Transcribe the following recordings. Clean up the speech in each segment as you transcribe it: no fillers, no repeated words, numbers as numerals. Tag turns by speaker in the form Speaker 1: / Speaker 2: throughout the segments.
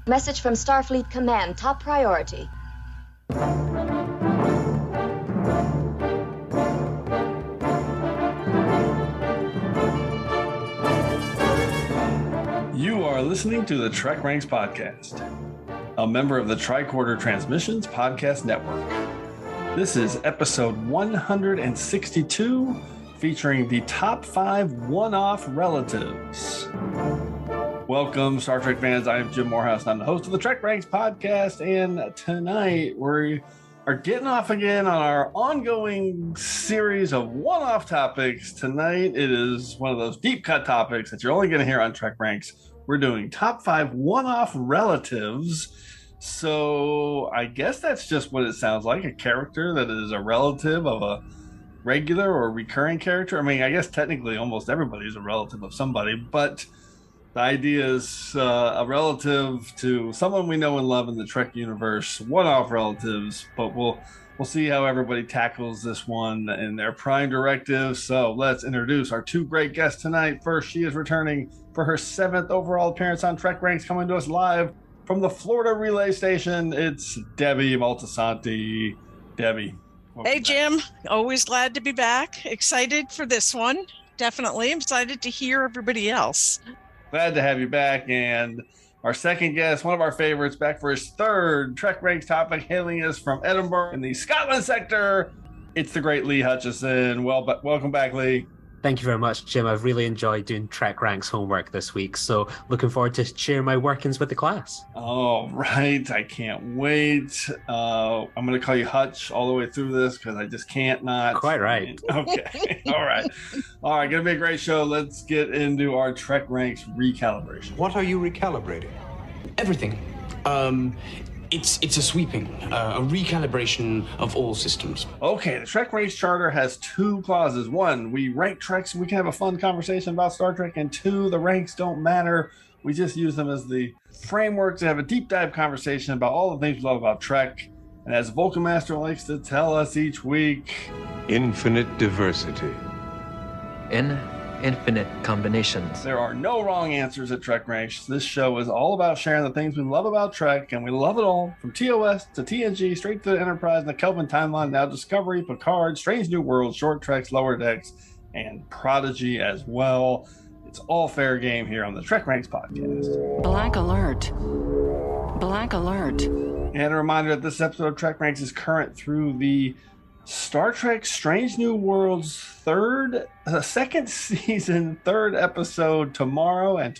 Speaker 1: Message from Starfleet Command, top priority.
Speaker 2: You are listening to the TrekRanks podcast, a member of the Tricorder Transmissions Podcast Network. This is episode 162, featuring the top 5 one-off relatives. Welcome, Star Trek fans. I am Jim Moorhouse, and I'm the host of the TrekRanks podcast, and tonight we are getting off again on our ongoing series of one-off topics. Tonight it is one of those deep-cut topics that you're only going to hear on TrekRanks. We're doing top 5 one-off relatives. So I guess that's just what it sounds like, a character that is a relative of a regular or recurring character. I mean, I guess technically almost everybody is a relative of somebody, but the idea is a relative to someone we know and love in the Trek universe, one-off relatives, but we'll see how everybody tackles this one in their prime directive. So let's introduce our 2 great guests tonight. First, she is returning for her 7th overall appearance on TrekRanks, coming to us live from the Florida relay station. It's Debbie Moltisanti. Debbie.
Speaker 3: Hey, Jim. Always glad to be back. Excited for this one. Definitely. I'm excited to hear everybody else.
Speaker 2: Glad to have you back. And our second guest, one of our favorites, back for his 3rd TrekRanks topic, hailing us from Edinburgh in the Scotland sector. It's the great Lee Hutchison. Welcome back, Lee.
Speaker 4: Thank you very much, Jim. I've really enjoyed doing TrekRanks homework this week, so looking forward to sharing my workings with the class.
Speaker 2: All right. I can't wait. I'm going to call you Hutch all the way through this because I just can't not.
Speaker 4: Quite right.
Speaker 2: Okay. All right. All right. Going to be a great show. Let's get into our TrekRanks recalibration.
Speaker 5: What are you recalibrating?
Speaker 6: Everything. It's a sweeping, a recalibration of all systems.
Speaker 2: Okay, the TrekRanks Charter has 2 clauses. 1, we rank Treks and we can have a fun conversation about Star Trek. And 2, the ranks don't matter. We just use them as the framework to have a deep dive conversation about all the things we love about Trek. And as Vulcan Master likes to tell us each week,
Speaker 5: Infinite diversity.
Speaker 7: In infinite combinations.
Speaker 2: There are no wrong answers at TrekRanks. This show is all about sharing the things we love about Trek, and we love it all, from TOS to TNG, straight to the Enterprise, and the Kelvin timeline, now Discovery, Picard, Strange New Worlds, Short Treks, Lower Decks, and Prodigy as well. It's all fair game here on the TrekRanks podcast.
Speaker 8: Black alert. Black alert.
Speaker 2: And a reminder that this episode of TrekRanks is current through the Star Trek Strange New Worlds 2nd season, 3rd episode tomorrow, which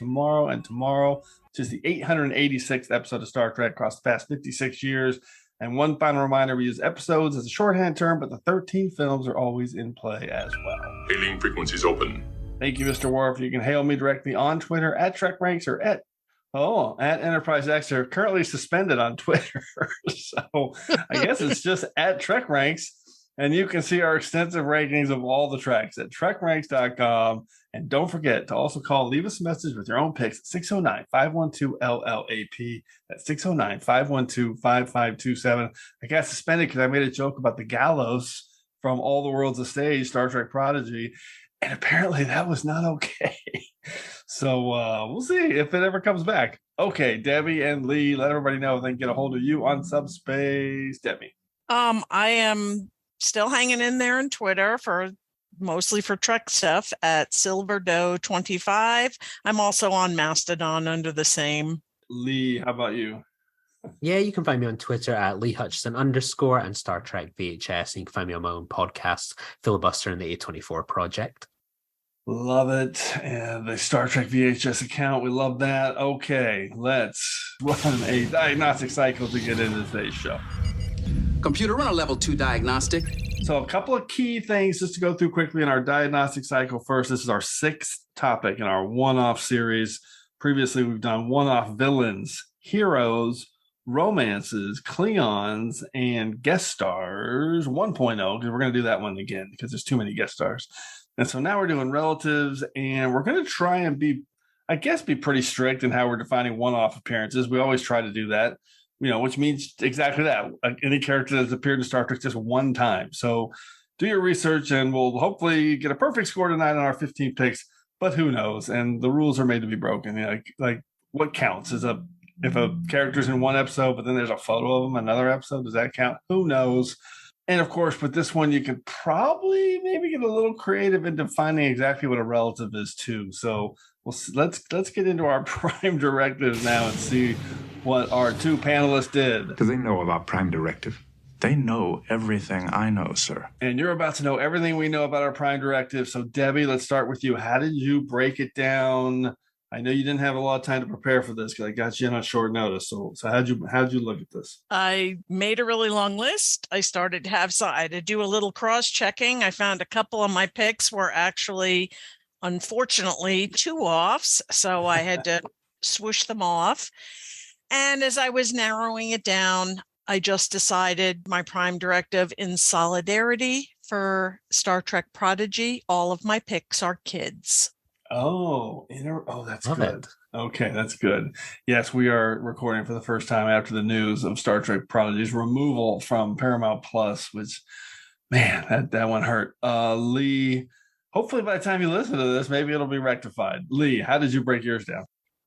Speaker 2: is the 886th episode of Star Trek across the past 56 years. And one final reminder, we use episodes as a shorthand term, but the 13 films are always in play as well.
Speaker 9: Hailing frequencies open.
Speaker 2: Thank you, Mr. Worf. You can hail me directly on Twitter at TrekRanks or at Enterprise X. Are currently suspended on Twitter. So I guess it's just at TrekRanks. And you can see our extensive rankings of all the tracks at TrekRanks.com. And don't forget to also leave us a message with your own picks at 609-512-LLAP. That's 609-512-5527. I got suspended because I made a joke about the gallows from All the Worlds of Stage, Star Trek Prodigy. And apparently that was not okay. So we'll see if it ever comes back. Okay, Debbie and Lee, let everybody know if they can get a hold of you on Subspace. Debbie.
Speaker 3: I am still hanging in there on Twitter mostly for Trek stuff at SilverDoe25. I'm also on Mastodon under the same.
Speaker 2: Lee, how about you?
Speaker 4: Yeah, you can find me on Twitter at Lee Hutchison _ and Star Trek VHS. And you can find me on my own podcast, Filibuster and the A24 Project.
Speaker 2: Love it. And the Star Trek VHS account, we love that. Okay, let's run a diagnostic cycle to get into today's show.
Speaker 6: Computer, run a level 2 diagnostic.
Speaker 2: So a couple of key things just to go through quickly in our diagnostic cycle. First, this is our 6th topic in our one-off series. Previously, we've done one-off villains, heroes, romances, Klingons, and guest stars 1.0, because we're going to do that one again because there's too many guest stars. And so now we're doing relatives, and we're going to try and be pretty strict in how we're defining one-off appearances. We always try to do that. Which means exactly that. Any character that's appeared in Star Trek just one time. So do your research, and we'll hopefully get a perfect score tonight on our 15 picks, but who knows? And the rules are made to be broken. Like what counts? Is a if a character's in one episode, but then there's a photo of them, another episode, does that count? Who knows? And of course, with this one, you could probably maybe get a little creative in defining exactly what a relative is too. So let's get into our prime directives now and see what our two panelists did.
Speaker 9: Do they know about prime directive? They know everything I know, sir.
Speaker 2: And you're about to know everything we know about our prime directive. So Debbie, let's start with you. How did you break it down? I know you didn't have a lot of time to prepare for this because I got you in on short notice. So how'd you look at this?
Speaker 3: I made a really long list. I started to I had to do a little cross-checking. I found a couple of my picks were actually, unfortunately, 2 offs. So I had to swoosh them off. And as I was narrowing it down, I just decided my prime directive in solidarity for Star Trek Prodigy. All of my picks are kids.
Speaker 2: That's
Speaker 4: Love
Speaker 2: good.
Speaker 4: it.
Speaker 2: Okay, that's good. Yes, we are recording for the first time after the news of Star Trek Prodigy's removal from Paramount Plus, which, man, that one hurt. Lee, hopefully by the time you listen to this, maybe it'll be rectified. Lee, how did you break yours down?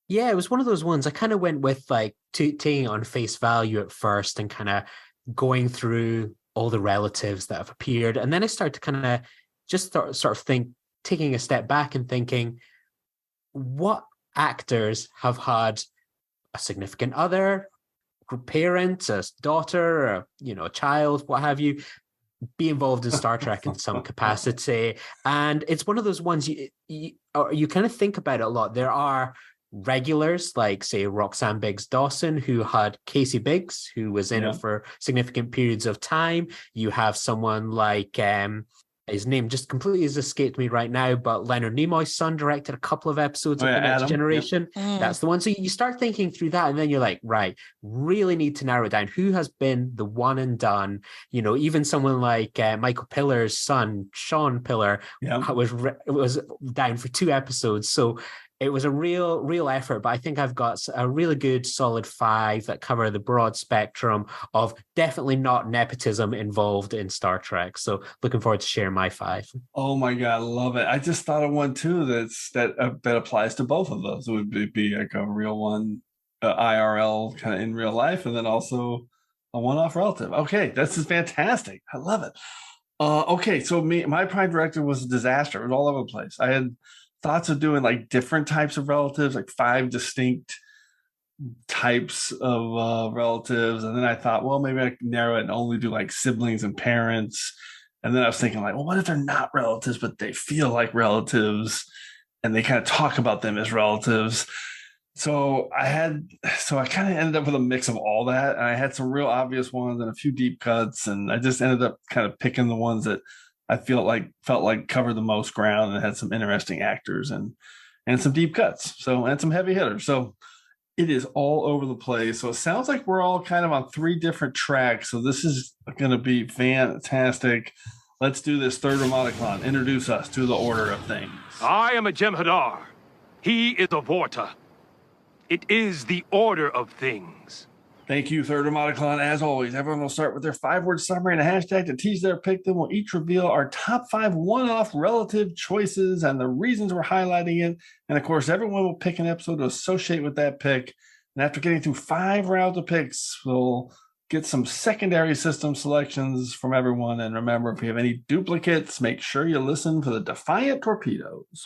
Speaker 4: Yeah, it was one of those ones I kind of went with like taking it on face value at first and kind of going through all the relatives that have appeared. And then I started to kind of just sort of think, taking a step back and thinking, what actors have had a significant other, parent, a daughter, a child, what have you, be involved in Star Trek in some capacity. And it's one of those ones you kind of think about it a lot. There are regulars like, say, Roxanne Biggs-Dawson, who had Casey Biggs, who was in it for significant periods of time. You have someone like his name just completely has escaped me right now, but Leonard Nimoy's son directed a couple of episodes of The Next
Speaker 2: Adam.
Speaker 4: Generation.
Speaker 3: Yep.
Speaker 4: That's the one. So you start thinking through that, and then you're like, right, really need to narrow it down. Who has been the one and done? Even someone like Michael Pillar's son, Sean Pillar, was down for 2 episodes. So it was a real effort, but I think I've got a really good solid 5 that cover the broad spectrum of definitely not nepotism involved in Star Trek. So looking forward to sharing my 5.
Speaker 2: Oh my God, love it. I just thought of one too that applies to both of those. It would be like a real one, IRL kind of in real life, and then also a one-off relative. Okay, this is fantastic. I love it. Okay, so my prime directive was a disaster. It was all over the place. I had thoughts of doing like different types of relatives, like 5 distinct types of relatives. And then I thought, well, maybe I can narrow it and only do like siblings and parents. And then I was thinking like, well, what if they're not relatives, but they feel like relatives and they kind of talk about them as relatives? So I kind of ended up with a mix of all that. And I had some real obvious ones and a few deep cuts. And I just ended up kind of picking the ones that I felt like covered the most ground and had some interesting actors and some deep cuts. And some heavy hitters. So it is all over the place. So it sounds like we're all kind of on 3 different tracks. So this is going to be fantastic. Let's do this. Third Ramadicon, introduce us to the order of things.
Speaker 10: I am a Jem'Hadar. He is a Vorta. It is the order of things.
Speaker 2: Thank you, Third Ramadicon. As always, everyone will start with their 5-word summary and a hashtag to tease their pick. Then we'll each reveal our top 5 one-off relative choices and the reasons we're highlighting it. And of course, everyone will pick an episode to associate with that pick. And after getting through 5 rounds of picks, we'll get some secondary system selections from everyone. And remember, if you have any duplicates, make sure you listen for the Defiant Torpedoes.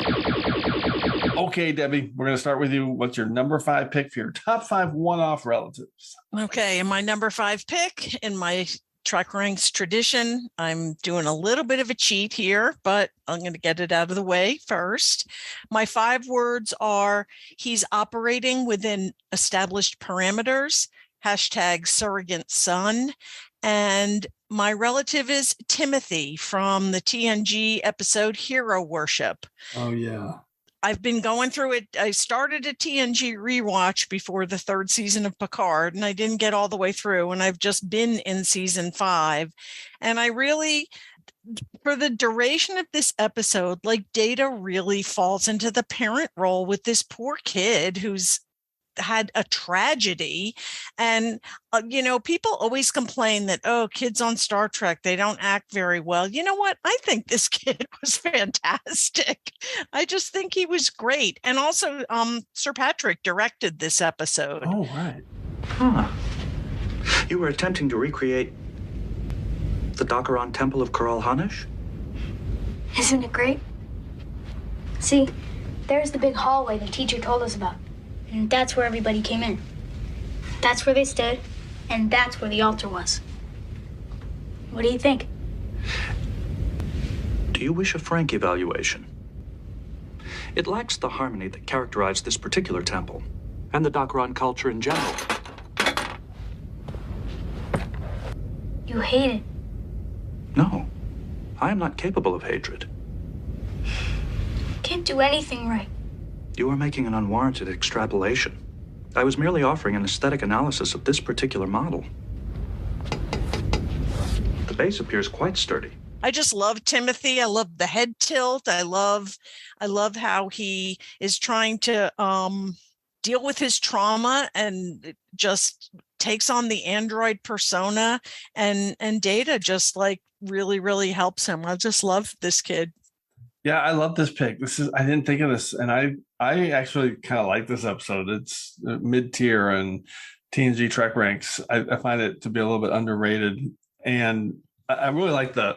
Speaker 2: Okay, Debbie, we're going to start with you. What's your number 5 pick for your top 5 one-off relatives?
Speaker 3: Okay, and my number 5 pick in my TrekRanks tradition, I'm doing a little bit of a cheat here, but I'm going to get it out of the way first. My 5 words are, he's operating within established parameters, hashtag surrogate son, and my relative is Timothy from the TNG episode Hero Worship.
Speaker 2: Oh, yeah.
Speaker 3: I've been going through it. I started a TNG rewatch before the 3rd season of Picard, and I didn't get all the way through. And I've just been in season 5. And I really, for the duration of this episode, like Data really falls into the parent role with this poor kid who's had a tragedy. And, people always complain that, oh, kids on Star Trek, they don't act very well. You know what? I think this kid was fantastic. I just think he was great. And also, Sir Patrick directed this episode.
Speaker 2: Oh, right.
Speaker 9: Huh. You were attempting to recreate the Dakaran Temple of Kural Hanish?
Speaker 11: Isn't it great? See, there's the big hallway the teacher told us about. And that's where everybody came in. That's where they stood, and that's where the altar was. What do you think?
Speaker 9: Do you wish a frank evaluation? It lacks the harmony that characterized this particular temple, and the Dakaran culture in general.
Speaker 11: You hate it.
Speaker 9: No, I am not capable of hatred.
Speaker 11: Can't do anything right.
Speaker 9: You are making an unwarranted extrapolation. I was merely offering an aesthetic analysis of this particular model. The base appears quite sturdy.
Speaker 3: I just love Timothy. I love the head tilt. I love how he is trying to deal with his trauma and just takes on the android persona, and Data just like really, really helps him. I just love this kid.
Speaker 2: Yeah, I love this pick. I didn't think of this, and I actually kind of like this episode. It's mid-tier and TNG TrekRanks. I find it to be a little bit underrated, and I really like the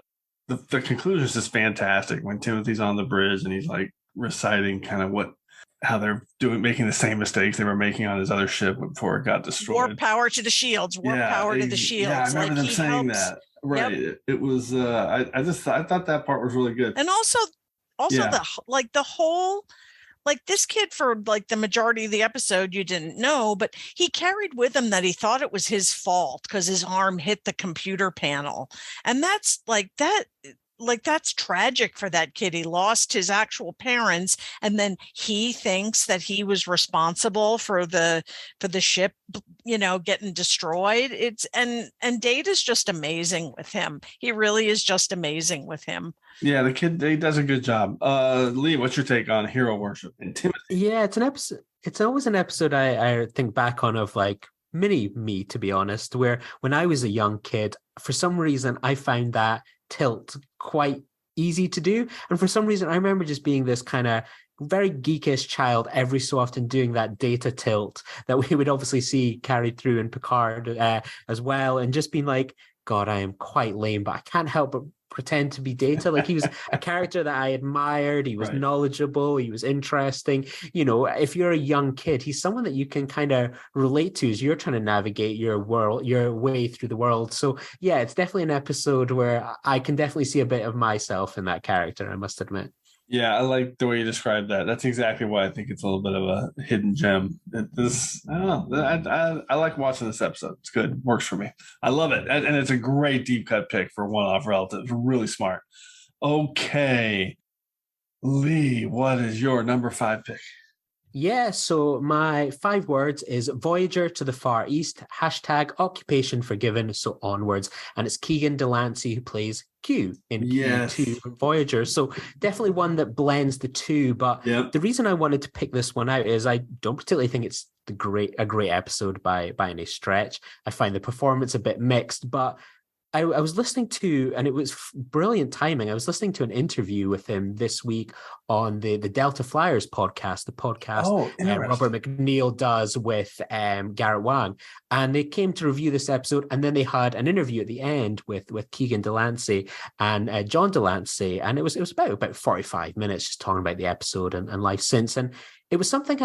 Speaker 2: conclusion is just fantastic when Timothy's on the bridge and he's like reciting kind of how they're making the same mistakes they were making on his other ship before it got destroyed.
Speaker 3: Warp power to the shields. Warp power to the shields.
Speaker 2: Yeah, I remember them saying that. Right. Yep. It was. I thought that part was really good.
Speaker 3: And also the whole, like, this kid, for like the majority of the episode you didn't know, but he carried with him that he thought it was his fault because his arm hit the computer panel, and that's that's tragic for that kid. He lost his actual parents, and then he thinks that he was responsible for the ship, getting destroyed. And Data's just amazing with him. He really is just amazing with him.
Speaker 2: Yeah, the kid, he does a good job. Lee, what's your take on hero worship and Timothy?
Speaker 4: Yeah, it's an episode. It's always an episode I think back on of like mini me, to be honest, where when I was a young kid, for some reason I found that tilt quite easy to do, and for some reason I remember just being this kind of very geekish child every so often doing that Data tilt that we would obviously see carried through in Picard as well, and just being like, God, I am quite lame, but I can't help but pretend to be Data. Like, he was a character that I admired. He was knowledgeable. He was interesting. If you're a young kid, he's someone that you can kind of relate to as you're trying to navigate your way through the world. So yeah, it's definitely an episode where I can definitely see a bit of myself in that character, I must admit.
Speaker 2: Yeah, I like the way you described that. That's exactly why I think it's a little bit of a hidden gem. I don't know. I like watching this episode. It's good. Works for me. I love it. And it's a great deep cut pick for one-off relatives. Really smart. Okay. Lee, what is your number 5 pick?
Speaker 4: Yeah, so my 5 words is Voyager to the Far East, #occupation forgiven, so onwards. And it's Keegan Delancey who plays Q in Q2 Voyager. So definitely one that blends the two. But the reason I wanted to pick this one out is I don't particularly think it's a great episode by any stretch. I find the performance a bit mixed, but I was listening to, and it was brilliant timing, I was listening to an interview with him this week on the Delta Flyers podcast, the podcast Robert McNeil does with Garrett Wang. And they came to review this episode, and then they had an interview at the end with Keegan Delancey and John Delancey. And it was about 45 minutes just talking about the episode and life since. And it was something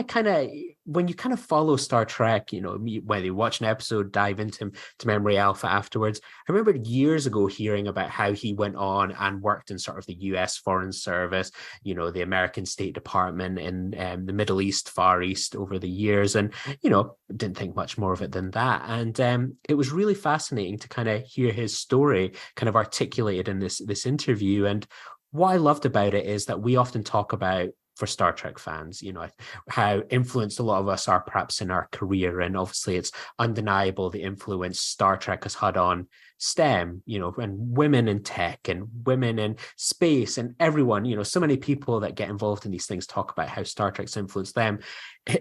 Speaker 4: when you kind of follow Star Trek, whether you watch an episode, dive into Memory Alpha afterwards. I remember years ago hearing about how he went on and worked in sort of the US Foreign Service, the American State Department in the Middle East, Far East over the years. And, didn't think much more of it than that. And it was really fascinating to kind of hear his story kind of articulated in this interview. And what I loved about it is that we often talk about for Star Trek fans, how influenced a lot of us are perhaps in our career. And obviously it's undeniable the influence Star Trek has had on STEM, and women in tech and women in space and everyone, so many people that get involved in these things talk about how Star Trek's influenced them.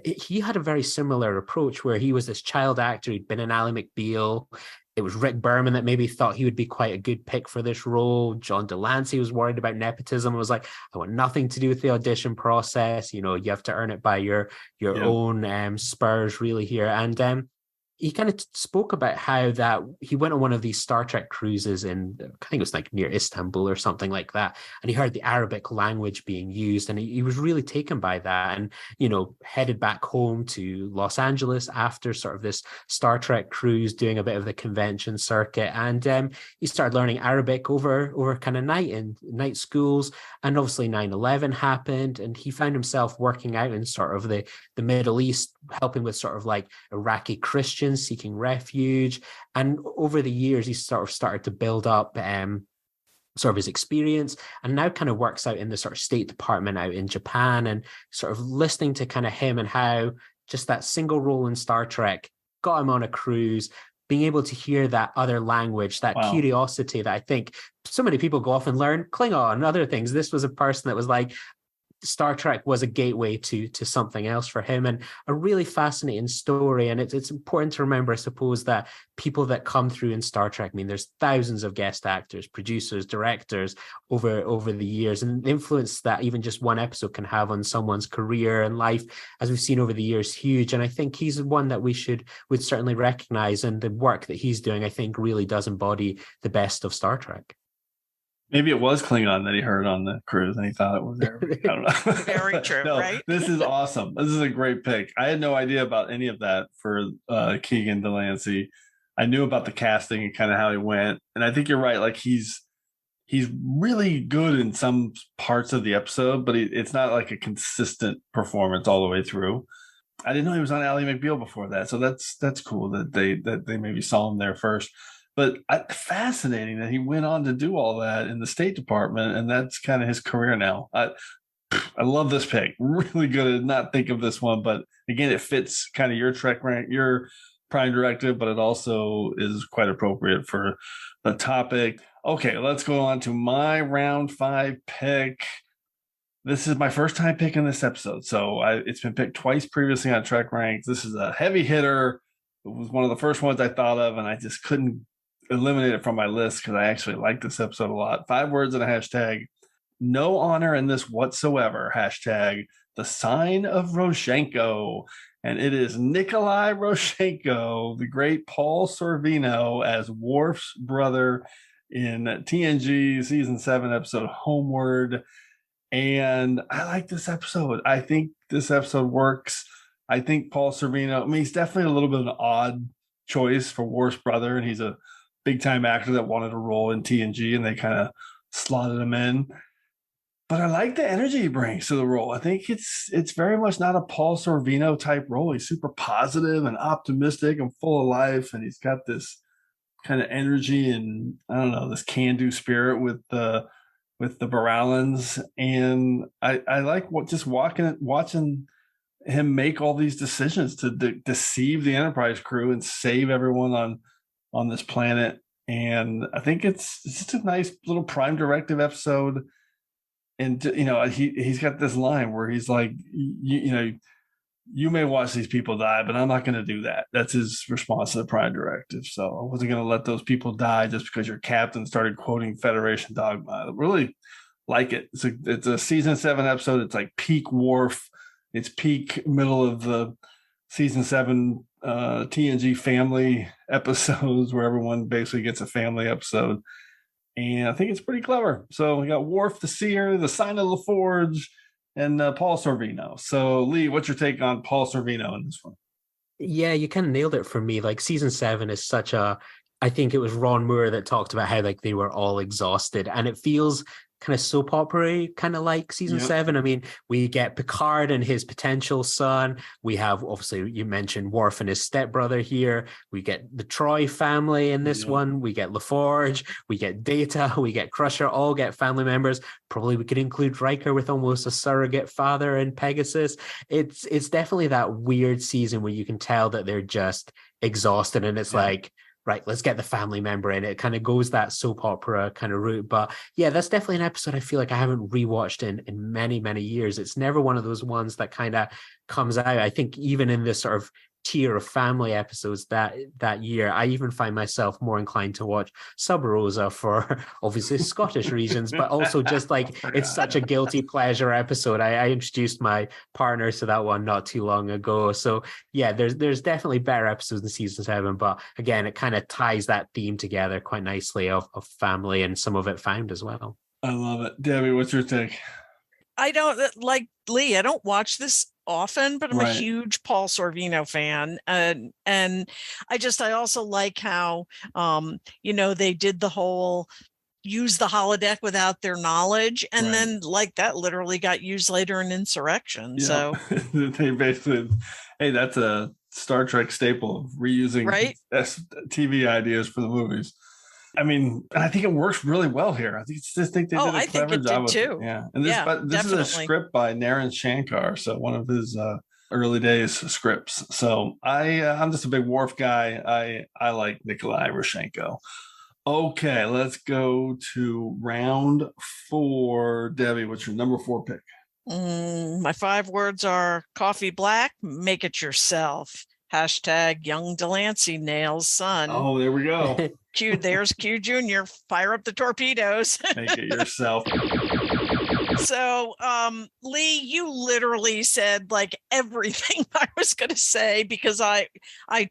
Speaker 4: He had a very similar approach where he was this child actor. He'd been in Ally McBeal. It was Rick Berman that maybe thought he would be quite a good pick for this role. John Delancey was worried about nepotism and was like, I want nothing to do with the audition process. You have to earn it by your own spurs really here. And he kind of spoke about how that he went on one of these Star Trek cruises in, I think it was like near Istanbul or something like that. And he heard the Arabic language being used and he was really taken by that and, headed back home to Los Angeles after sort of this Star Trek cruise, doing a bit of the convention circuit. And he started learning Arabic over kind of night schools. And obviously 9/11 happened and he found himself working out in sort of the Middle East, helping with sort of like Iraqi Christians seeking refuge. And over the years, he sort of started to build up sort of his experience and now kind of works out in the sort of State Department out in Japan, and sort of listening to kind of him and how just that single role in Star Trek got him on a cruise, being able to hear that other language, that curiosity that I think so many people go off and learn Klingon and other things. This was a person that was like, Star Trek was a gateway to something else for him, and a really fascinating story. And it's important to remember, I suppose, that people that come through in Star Trek, there's thousands of guest actors, producers, directors over the years, and the influence that even just one episode can have on someone's career and life, as we've seen over the years, huge. And I think he's one that would certainly recognize, and the work that he's doing, I think, really does embody the best of Star Trek.
Speaker 2: Maybe it was Klingon that he heard on the cruise and he thought it was there. I don't know.
Speaker 3: Very true,
Speaker 2: No,
Speaker 3: right?
Speaker 2: This is awesome. This is a great pick. I had no idea about any of that for Keegan Delancey. I knew about the casting and kind of how he went. And I think you're right. Like he's really good in some parts of the episode, but it's not like a consistent performance all the way through. I didn't know he was on Ally McBeal before that. So that's cool that they maybe saw him there first. But fascinating that he went on to do all that in the State Department, and that's kind of his career now. I love this pick. Really good. I did not think of this one, but again, it fits kind of your Trek rank, your Prime Directive, but it also is quite appropriate for the topic. Okay, let's go on to my round 5 pick. This is my first time picking this episode, so it's been picked twice previously on TrekRanks. This is a heavy hitter. It was one of the first ones I thought of, and I just couldn't eliminate it from my list because I actually like this episode a lot. 5 words and a hashtag. No honor in this whatsoever. Hashtag the sign of Roshenko. And it is Nikolai Roshenko, the great Paul Sorvino as Worf's brother in TNG season 7 episode Homeward. And I like this episode. I think this episode works. I think Paul Sorvino, he's definitely a little bit of an odd choice for Worf's brother, and he's a big-time actor that wanted a role in TNG, and they kind of slotted him in. But I like the energy he brings to the role. I think it's very much not a Paul Sorvino type role. He's super positive and optimistic and full of life, and he's got this kind of energy and, I don't know, this can-do spirit with the Barallans. And I like watching him make all these decisions to deceive the Enterprise crew and save everyone on this planet. And I think it's just a nice little Prime Directive episode. And he's got this line where he's like, you may watch these people die, but I'm not going to do that. That's his response to the Prime Directive. So I wasn't going to let those people die just because your captain started quoting Federation dogma. I really like it. It's a season 7 episode. It's like peak Worf. It's peak middle of the season 7 TNG family episodes where everyone basically gets a family episode. And I think it's pretty clever. So we got Worf the Seer, the Sign of LaForge, and Paul Sorvino. So Lee, what's your take on Paul Sorvino in this one?
Speaker 4: Yeah, you kind of nailed it for me. Like season 7 is I think it was Ron Moore that talked about how like they were all exhausted, and it feels kind of soap opera kind of like season 7. I mean, we get Picard and his potential son. We have, obviously, you mentioned Worf and his stepbrother here. We get the Troy family in this one. We get LaForge. We get Data. We get Crusher. All get family members. Probably we could include Riker with almost a surrogate father in Pegasus. It's definitely that weird season where you can tell that they're just exhausted, and it's like, right, let's get the family member in. It kind of goes that soap opera kind of route. But yeah, that's definitely an episode I feel like I haven't rewatched in many, many years. It's never one of those ones that kind of comes out. I think even in this sort of tier of family episodes that year, I even find myself more inclined to watch Sub Rosa for obviously Scottish reasons, but also just like it's such a guilty pleasure episode. I introduced my partner to that one not too long ago. So yeah, there's definitely better episodes in season 7, but again, it kind of ties that theme together quite nicely of family, and some of it found as well.
Speaker 2: I love it. Debbie, what's your take?
Speaker 3: I don't, like Lee, I don't watch this often, but I'm a huge Paul Sorvino fan. And I also like how, they did the whole use the holodeck without their knowledge. And then like that literally got used later in Insurrection. Yeah. So
Speaker 2: they basically, hey, that's a Star Trek staple of reusing TV ideas for the movies. I mean, I think it works really well here. I think they did a clever job of it. Yeah. And this is a script by Naren Shankar, so one of his early days scripts. So I'm just a big Worf guy. I like Nikolai Roshenko. Okay, let's go to round 4. Debbie, what's your number 4 pick?
Speaker 3: My 5 words are coffee black, make it yourself. # young Delancey nails son.
Speaker 2: Oh, there we go.
Speaker 3: There's Q Jr. Fire up the torpedoes.
Speaker 2: Make it yourself.
Speaker 3: So, Lee, you literally said like everything I was going to say, because I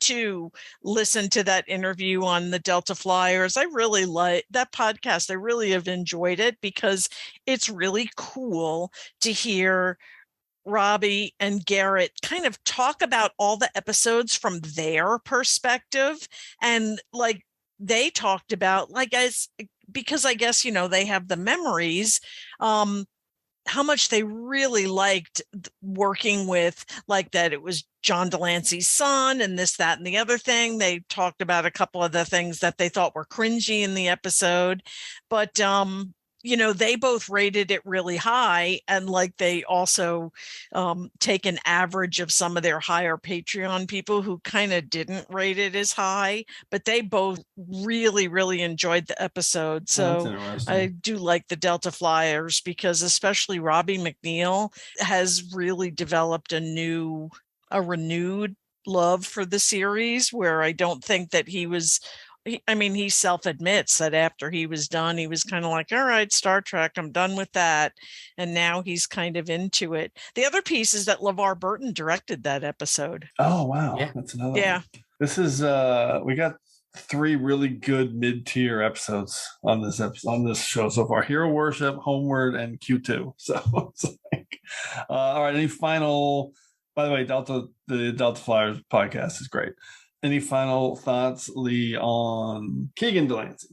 Speaker 3: too listened to that interview on the Delta Flyers. I really like that podcast. I really have enjoyed it because it's really cool to hear Robbie and Garrett kind of talk about all the episodes from their perspective. And like they talked about, like, because I guess, they have the memories, how much they really liked working with, like, that it was John Delancey's son and this, that, and the other thing. They talked about a couple of the things that they thought were cringy in the episode, but they both rated it really high, and like they also take an average of some of their higher Patreon people who kind of didn't rate it as high, but they both really, really enjoyed the episode. So I do like the Delta Flyers, because especially Robbie McNeil has really developed a renewed love for the series, where I don't think that he self-admits that after he was done, he was kind of like, all right, Star Trek, I'm done with that. And now he's kind of into it. The other piece is that LeVar Burton directed that episode.
Speaker 2: Oh, wow. Yeah. That's another one. This is, we got 3 really good mid-tier episodes on this show so far. Hero Worship, Homeward, and Q2. So it's like, all right, any final, by the way, the Delta Flyers podcast is great. Any final thoughts, Lee, on Keegan Delancey?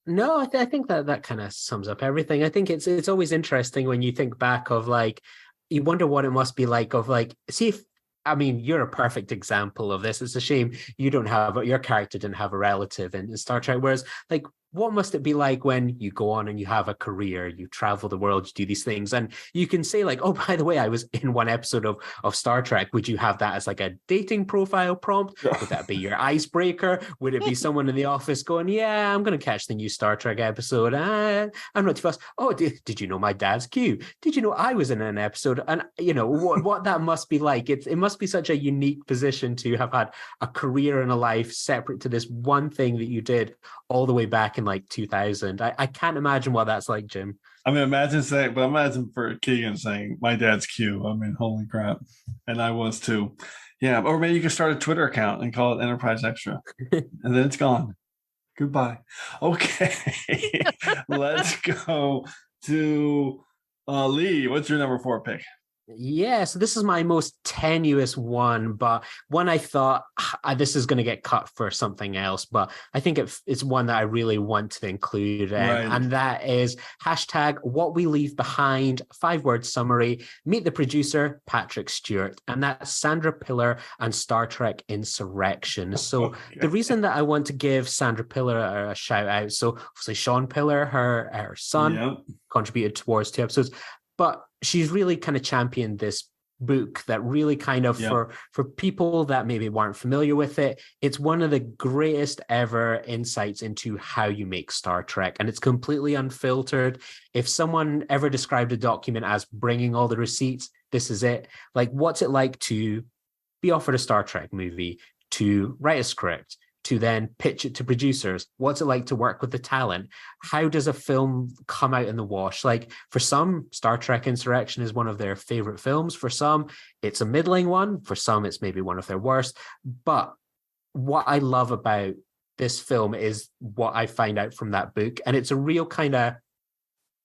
Speaker 4: No, I think that kind of sums up everything. I think it's always interesting when you think back of, like, you wonder what it must be like of, like, see if, you're a perfect example of this. It's a shame your character didn't have a relative in Star Trek, whereas, like, what must it be like when you go on and you have a career, you travel the world, you do these things, and you can say, like, oh, by the way, I was in one episode of Star Trek. Would you have that as like a dating profile prompt? Would that be your icebreaker? Would it be someone in the office going, yeah, I'm going to catch the new Star Trek episode. I'm not too fast. Oh, did you know my dad's Q? Did you know I was in an episode? And what that must be like. It must be such a unique position to have had a career and a life separate to this one thing that you did all the way back in like 2000. I can't imagine what that's like, Jim.
Speaker 2: Imagine for Keegan saying, my dad's Q. Holy crap. And I was too. Yeah. Or maybe you could start a Twitter account and call it Enterprise Extra. And then it's gone. Goodbye. Okay. Let's go to Lee. What's your number 4 pick?
Speaker 4: Yeah, so this is my most tenuous one, but one I thought this is going to get cut for something else, but I think it's one that I really want to include, and that is hashtag what we leave behind, 5-word summary, meet the producer, Patrick Stewart, and that's Sandra Pillar and Star Trek Insurrection. So the reason that I want to give Sandra Pillar a shout out, so obviously Sean Pillar, her son, contributed towards 2 episodes, but she's really kind of championed this book that really kind of, for people that maybe weren't familiar with it, it's one of the greatest ever insights into how you make Star Trek. And it's completely unfiltered. If someone ever described a document as bringing all the receipts, this is it. Like, what's it like to be offered a Star Trek movie, to write a script, to then pitch it to producers? What's it like to work with the talent? How does a film come out in the wash? Like, for some, Star Trek Insurrection is one of their favorite films. For some, it's a middling one. For some, it's maybe one of their worst. But what I love about this film is what I find out from that book. And it's a real kind of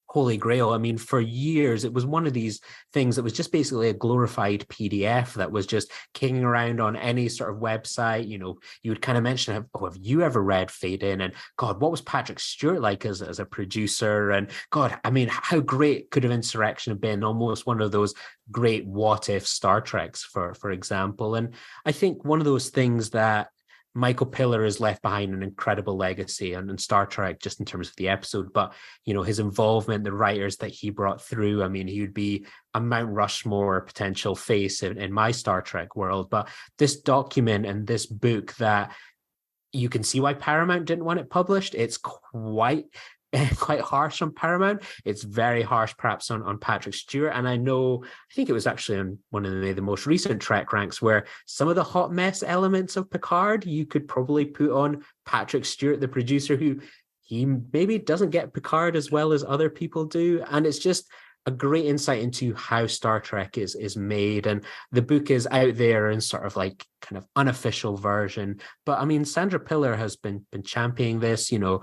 Speaker 4: holy grail. I mean, for years, it was one of these things that was just basically a glorified PDF that was just kicking around on any sort of website. You know, you would kind of mention, have you ever read Fade In? And God, what was Patrick Stewart like as a producer? And God, I mean, how great could have Insurrection have been? Almost one of those great what if Star Treks, for example. And I think one of those things that Michael Piller has left behind an incredible legacy and Star Trek, just in terms of the episode, but, you know, his involvement, the writers that he brought through. I mean, he would be a Mount Rushmore potential face in my Star Trek world. But this document and this book, that you can see why Paramount didn't want it published. It's quite harsh on Paramount. It's very harsh perhaps on Patrick Stewart. And I think it was actually on one of the most recent TrekRanks where some of the hot mess elements of Picard you could probably put on Patrick Stewart, the producer, who he maybe doesn't get Picard as well as other people do. And it's just a great insight into how Star Trek is made. And the book is out there in sort of like kind of unofficial version. But I mean, Sandra Pillar has been championing this, you know,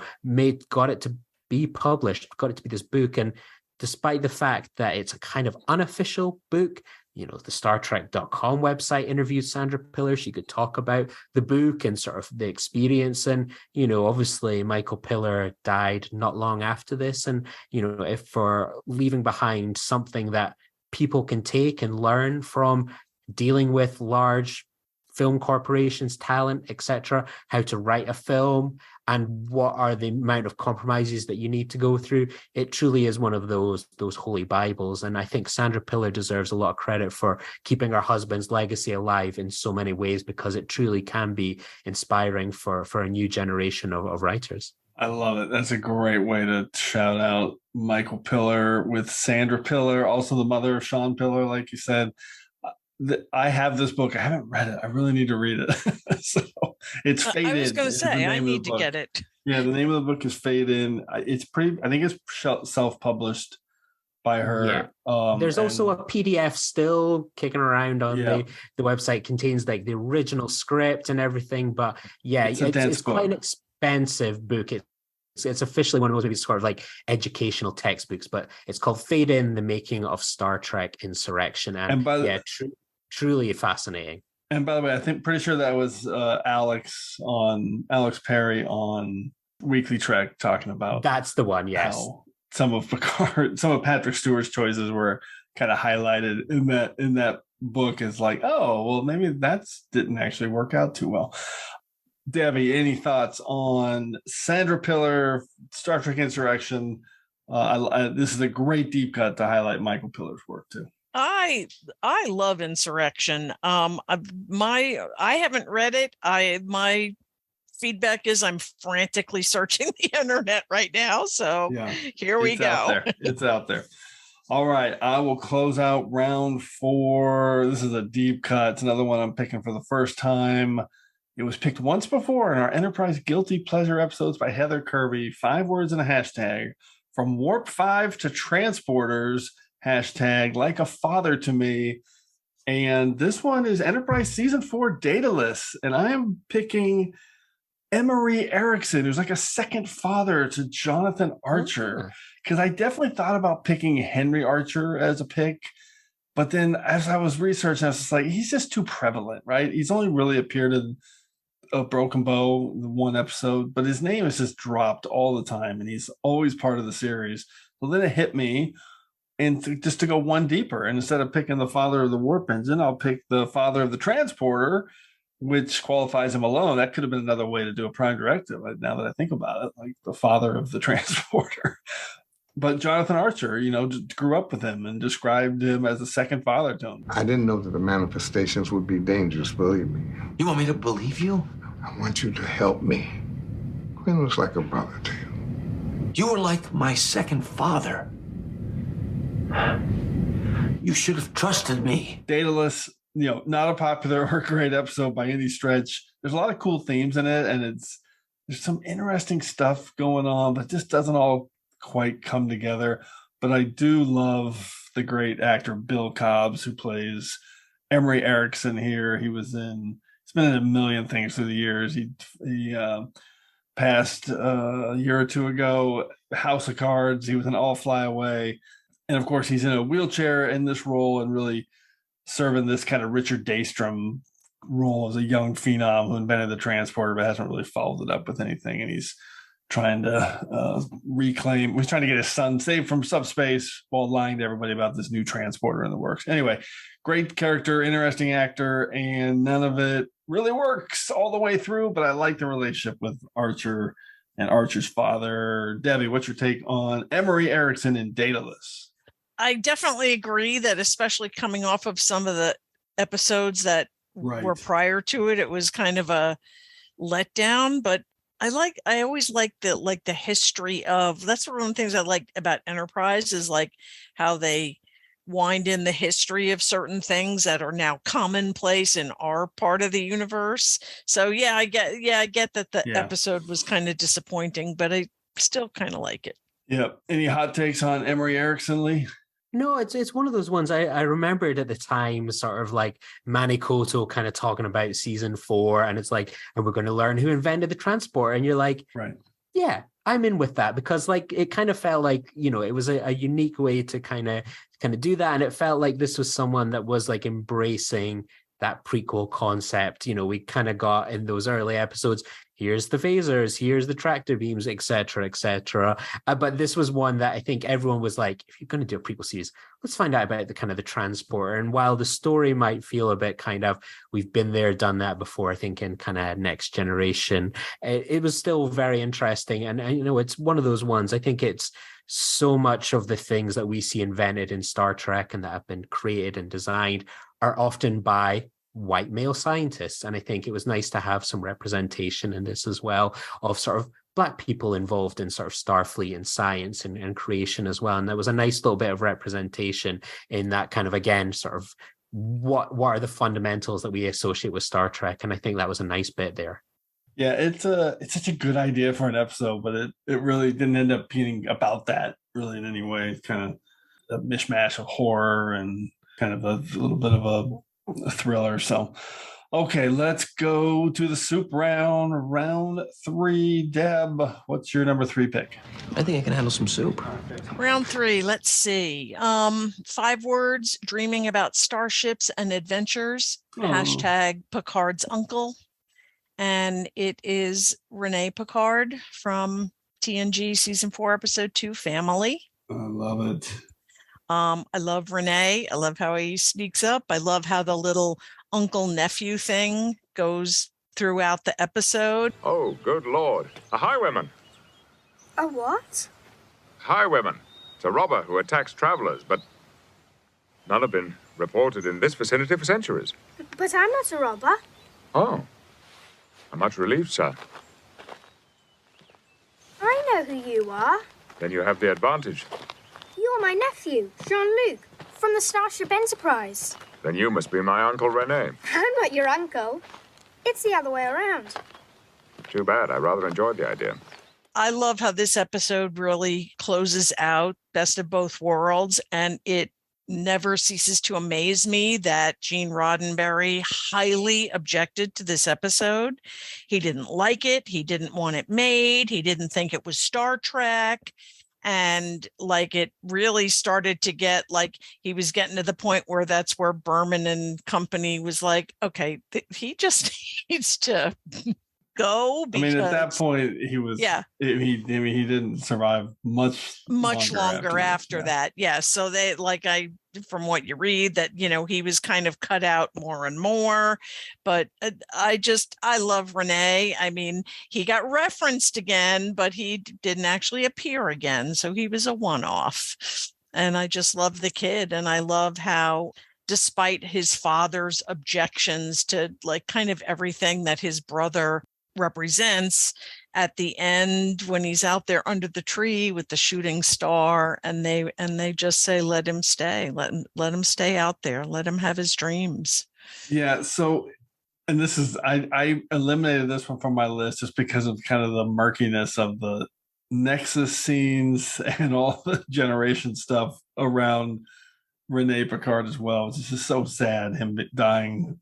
Speaker 4: got it to be published, got it to be this book. And despite the fact that it's a kind of unofficial book, you know, the StarTrek.com website interviewed Sandra Pillar. She could talk about the book and sort of the experience. And, you know, obviously Michael Piller died not long after this. And, you know, if for leaving behind something that people can take and learn from dealing with large film corporations, talent, etc., how to write a film and what are the amount of compromises that you need to go through. It truly is one of those holy Bibles. And I think Sandra Pillar deserves a lot of credit for keeping her husband's legacy alive in so many ways, because it truly can be inspiring for a new generation of writers.
Speaker 2: I love it. That's a great way to shout out Michael Piller with Sandra Pillar, also the mother of Sean Pillar, like you said. I have this book. I haven't read it. I really need to read it. So it's Fade In.
Speaker 3: I was going to say, I need to get it.
Speaker 2: Yeah, the name of the book is Fade In. It's pretty, I think it's self-published by her.
Speaker 4: Yeah. There's also a PDF still kicking around on the website, contains like the original script and everything. But yeah, it's quite an expensive book. It's officially one of those maybe sort of like educational textbooks, but it's called Fade In, the Making of Star Trek Insurrection. And truly fascinating.
Speaker 2: And by the way, pretty sure that was Alex Perry on Weekly Trek talking about.
Speaker 4: That's the one, yes.
Speaker 2: How some of Patrick Stewart's choices were kind of highlighted in that book as like, oh, well, maybe that didn't actually work out too well. Debbie, any thoughts on Sandra Pillar, Star Trek Insurrection? This is a great deep cut to highlight Michael Pillar's work too.
Speaker 3: I love Insurrection. I haven't read it. My feedback is I'm frantically searching the internet right now. So here we go.
Speaker 2: It's out there. All right. I will close out round 4. This is a deep cut. It's another one I'm picking for the first time. It was picked once before in our Enterprise Guilty Pleasure episodes by Heather Kirby. 5 words and a hashtag. From Warp 5 to Transporters, hashtag like a father to me. And this one is Enterprise Season 4 Daedalus. And I am picking Emery Erickson, who's like a second father to Jonathan Archer. Because I definitely thought about picking Henry Archer as a pick. But then as I was researching, I was just like, he's just too prevalent, right? He's only really appeared in A Broken Bow, the one episode, but his name is just dropped all the time, and he's always part of the series. So then it hit me, and just to go one deeper, and instead of picking the father of the warp engine, I'll pick the father of the transporter, which qualifies him alone. That could have been another way to do a prime directive. Now that I think about it, like the father of the transporter. But Jonathan Archer, just grew up with him and described him as a second father to him.
Speaker 12: I didn't know that the manifestations would be dangerous, believe me.
Speaker 13: You want me to believe you?
Speaker 12: I want you to help me. Quinn was like a brother to you.
Speaker 13: You were like my second father. You should have trusted me.
Speaker 2: Daedalus, not a popular or great episode by any stretch. There's a lot of cool themes in it, and there's some interesting stuff going on, but just doesn't all quite come together. But I do love the great actor Bill Cobbs, who plays Emery Erickson here. He's been in a million things through the years. He passed a year or two ago, House of Cards. He was in All Fly Away. And of course, he's in a wheelchair in this role and really serving this kind of Richard Daystrom role as a young phenom who invented the transporter, but hasn't really followed it up with anything. And he's trying to he's trying to get his son saved from subspace while lying to everybody about this new transporter in the works. Anyway, great character, interesting actor, and none of it really works all the way through, but I like the relationship with Archer and Archer's father. Debbie, what's your take on Emery Erickson and Daedalus?
Speaker 3: I definitely agree that, especially coming off of some of the episodes that were prior to it, it was kind of a letdown, but I always like the history of, that's one of the things I like about Enterprise, is like how they wind in the history of certain things that are now commonplace in our part of the universe. So I get that the episode was kind of disappointing, but I still kind of like it.
Speaker 2: Yep. Any hot takes on Emery Erickson, Lee?
Speaker 4: No, it's one of those ones I remembered at the time, sort of like Manny Koto kind of talking about season 4, and it's like, and we're going to learn who invented the transporter, and you're like,
Speaker 2: right,
Speaker 4: yeah, I'm in with that, because like it kind of felt like, it was a unique way to kind of do that, and it felt like this was someone that was like embracing that prequel concept. We kind of got in those early episodes, here's the phasers, here's the tractor beams, etc., etc. But this was one that I think everyone was like, if you're going to do a prequel series, let's find out about the transporter. And while the story might feel a bit kind of, we've been there, done that before, I think in kind of Next Generation, it was still very interesting. And it's one of those ones, I think it's so much of the things that we see invented in Star Trek and that have been created and designed are often by white male scientists. And I think it was nice to have some representation in this as well, of sort of Black people involved in sort of Starfleet and science and creation as well. And there was a nice little bit of representation in that kind of, again, sort of what are the fundamentals that we associate with Star Trek. And I think that was a nice bit there.
Speaker 2: Yeah, it's such a good idea for an episode, but it really didn't end up being about that really in any way. It's kind of a mishmash of horror and kind of a little bit of a thriller. So, okay, let's go to the soup round 3. Deb, what's your number 3 pick?
Speaker 13: I think I can handle some soup.
Speaker 3: Round 3, let's see. 5 words, dreaming about starships and adventures. Hashtag Picard's uncle. And it is Renee Picard from TNG season 4, episode 2, Family.
Speaker 2: I love it.
Speaker 3: I love Renee. I love how he sneaks up. I love how the little uncle-nephew thing goes throughout the episode.
Speaker 14: Oh, good Lord. A highwayman.
Speaker 11: A what?
Speaker 14: Highwayman. It's a robber who attacks travelers, but none have been reported in this vicinity for centuries.
Speaker 11: But I'm not a robber.
Speaker 14: Oh. I'm much relieved, sir.
Speaker 11: I know who you are.
Speaker 14: Then you have the advantage.
Speaker 11: You're my nephew, Jean-Luc, from the Starship Enterprise.
Speaker 14: Then you must be my Uncle Rene.
Speaker 11: I'm not your uncle. It's the other way around.
Speaker 14: Too bad. I rather enjoyed the idea.
Speaker 3: I love how this episode really closes out Best of Both Worlds, and it never ceases to amaze me that Gene Roddenberry highly objected to this episode. He didn't like it. He didn't want it made. He didn't think it was Star Trek. And like it really started to get like he was getting to the point where that's where Berman and company was like, okay, he just needs to go. Because,
Speaker 2: at that point he was, he didn't survive much
Speaker 3: longer after that. Yeah. So they from what you read that, he was kind of cut out more and more, but I love Renee. I mean, he got referenced again, but he didn't actually appear again. So he was a one-off, and I just love the kid. And I love how, despite his father's objections to like kind of everything that his brother represents, at the end when he's out there under the tree with the shooting star, and they just say, let him stay out there, let him have his dreams.
Speaker 2: So, and this is, I eliminated this one from my list just because of kind of the murkiness of the Nexus scenes and all the generation stuff around Rene Picard as well. It's just so sad, him dying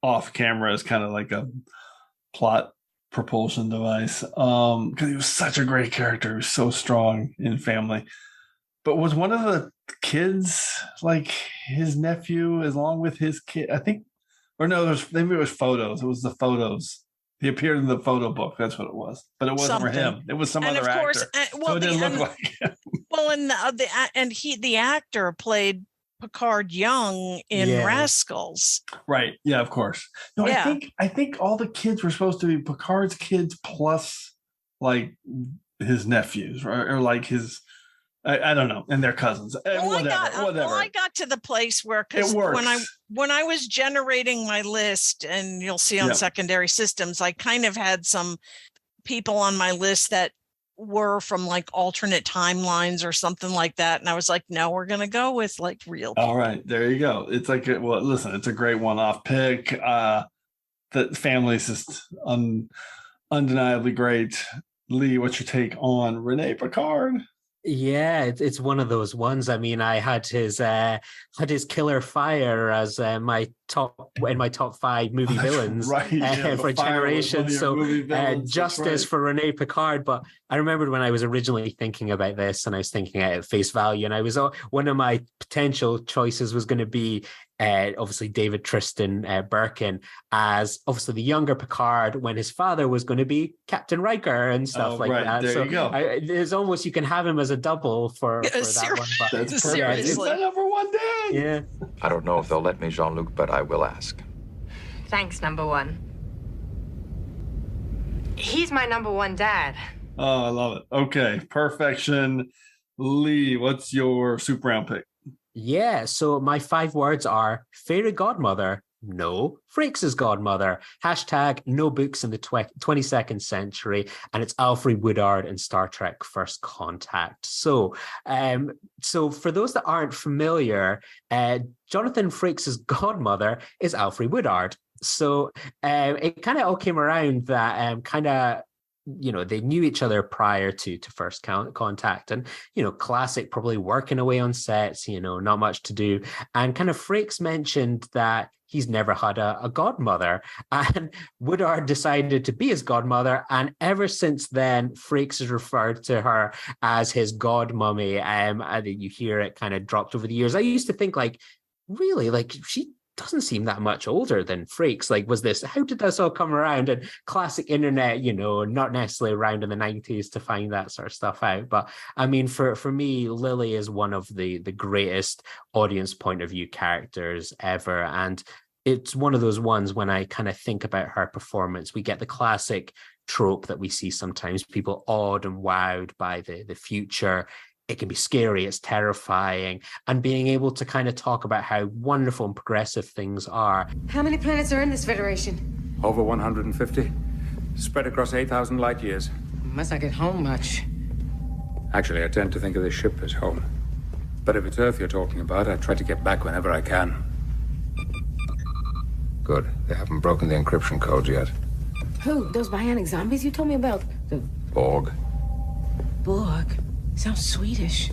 Speaker 2: off camera is kind of like a plot propulsion device, because he was such a great character. He was so strong in family. But was one of the kids like his nephew along with his kid? I think, or no, maybe it was photos. It was the photos. He appeared in the photo book. That's what it was. But it wasn't for him. It was some other actor. So it didn't look like him.
Speaker 3: Well, and the actor played Picard young in Rascals.
Speaker 2: Right. Yeah, of course. No, yeah. I think all the kids were supposed to be Picard's kids plus like his nephews, right? Or like his, I don't know, and their cousins. Whatever.
Speaker 3: I got to the place where, because when I was generating my list, and you'll see on secondary systems, I kind of had some people on my list that were from like alternate timelines or something like that, and I was like, no, we're gonna go with like real people.
Speaker 2: All right, there you go. It's like, well, listen, it's a great one-off pick. The family's just undeniably great. Lee, what's your take on Rene Picard?
Speaker 4: Yeah, it's one of those ones. I mean, I had his Killer Fire as my top 5 movie villains for Generation. So justice for Rene Picard. But I remembered when I was originally thinking about this, and I was thinking at face value, and I was one of my potential choices was going to be obviously David Tristan Birkin as obviously the younger Picard when his father was going to be Captain Riker and stuff like that.
Speaker 2: There you go.
Speaker 4: There's almost, you can have him as a double for that one. But
Speaker 2: that's seriously. It's my number one day.
Speaker 4: Yeah.
Speaker 5: I don't know if they'll let me, Jean-Luc, but I will ask.
Speaker 15: Thanks, number one. He's my number one dad.
Speaker 2: Oh, I love it. Okay, perfection. Lee, what's your super round pick?
Speaker 4: Yeah, so my 5 words are fairy godmother, no, Frakes' godmother, hashtag no books in the 22nd century, and it's Alfred Woodard in Star Trek First Contact. So for those that aren't familiar, Jonathan Frakes' godmother is Alfred Woodard. So it kind of all came around that they knew each other prior to First Contact, and classic, probably working away on sets, not much to do, and kind of Frakes mentioned that he's never had a godmother, and Woodard decided to be his godmother, and ever since then Frakes has referred to her as his godmummy. And you hear it kind of dropped over the years. I used to think really she doesn't seem that much older than Frakes. How did this all come around? And classic internet, not necessarily around in the 90s to find that sort of stuff out. But I mean, for me, Lily is one of the greatest audience point of view characters ever. And it's one of those ones when I kind of think about her performance, we get the classic trope that we see sometimes, people awed and wowed by the future. It can be scary, it's terrifying, and being able to kind of talk about how wonderful and progressive things are.
Speaker 15: How many planets are in this Federation?
Speaker 16: Over 150, spread across 8,000 light years.
Speaker 15: Must not get home much.
Speaker 16: Actually, I tend to think of this ship as home. But if it's Earth you're talking about, I try to get back whenever I can.
Speaker 5: Good. They haven't broken the encryption codes yet.
Speaker 15: Who? Those bionic zombies you told me about? The
Speaker 5: Borg.
Speaker 15: Borg? Sounds Swedish.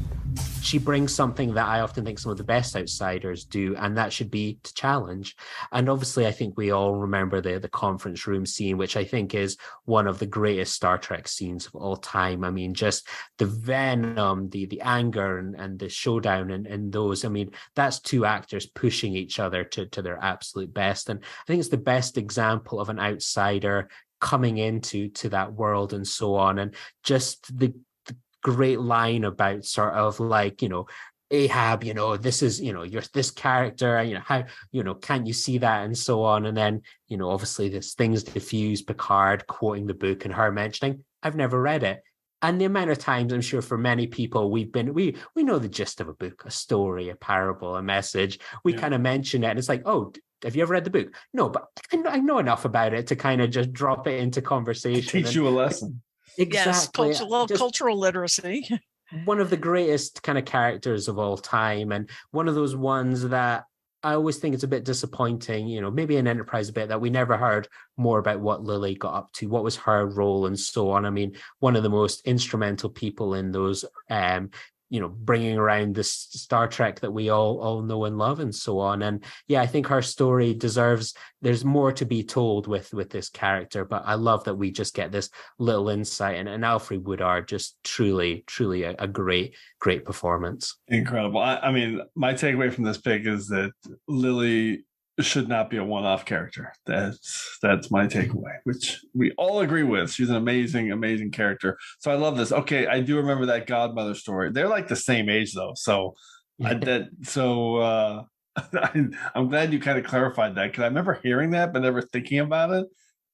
Speaker 4: she brings something that I often think some of the best outsiders do, and that should be to challenge. And obviously, I think we all remember the conference room scene, which I think is one of the greatest Star Trek scenes of all time. I mean, just the venom, the anger, and the showdown and those. I mean, that's two actors pushing each other to their absolute best. And I think it's the best example of an outsider coming into that world and so on. And just the great line about sort of like, Ahab, this is, you're this character, how, can't you see that, and so on. And then, obviously this things diffuse, Picard quoting the book and her mentioning, I've never read it. And the amount of times I'm sure for many people we know the gist of a book, a story, a parable, a message. We kind of mention it and it's like, oh, have you ever read the book? No, but I know enough about it to kind of just drop it into conversation.
Speaker 2: Teach you a lesson.
Speaker 4: Exactly.
Speaker 3: Yes, cultural literacy.
Speaker 4: One of the greatest kind of characters of all time, and one of those ones that I always think it's a bit disappointing, maybe in Enterprise a bit, that we never heard more about what Lily got up to, what was her role and so on. I mean, one of the most instrumental people in those, bringing around this Star Trek that we all know and love and so on. And yeah, I think her story there's more to be told with this character, but I love that we just get this little insight, and Alfred Woodard just truly a great performance.
Speaker 2: Incredible. I mean, my takeaway from this pick is that Lily should not be a one-off character. That's my takeaway, which we all agree with. She's an amazing character. So I love this. Okay, I do remember that godmother story. They're like the same age though, so I'm glad you kind of clarified that, because I remember hearing that but never thinking about it.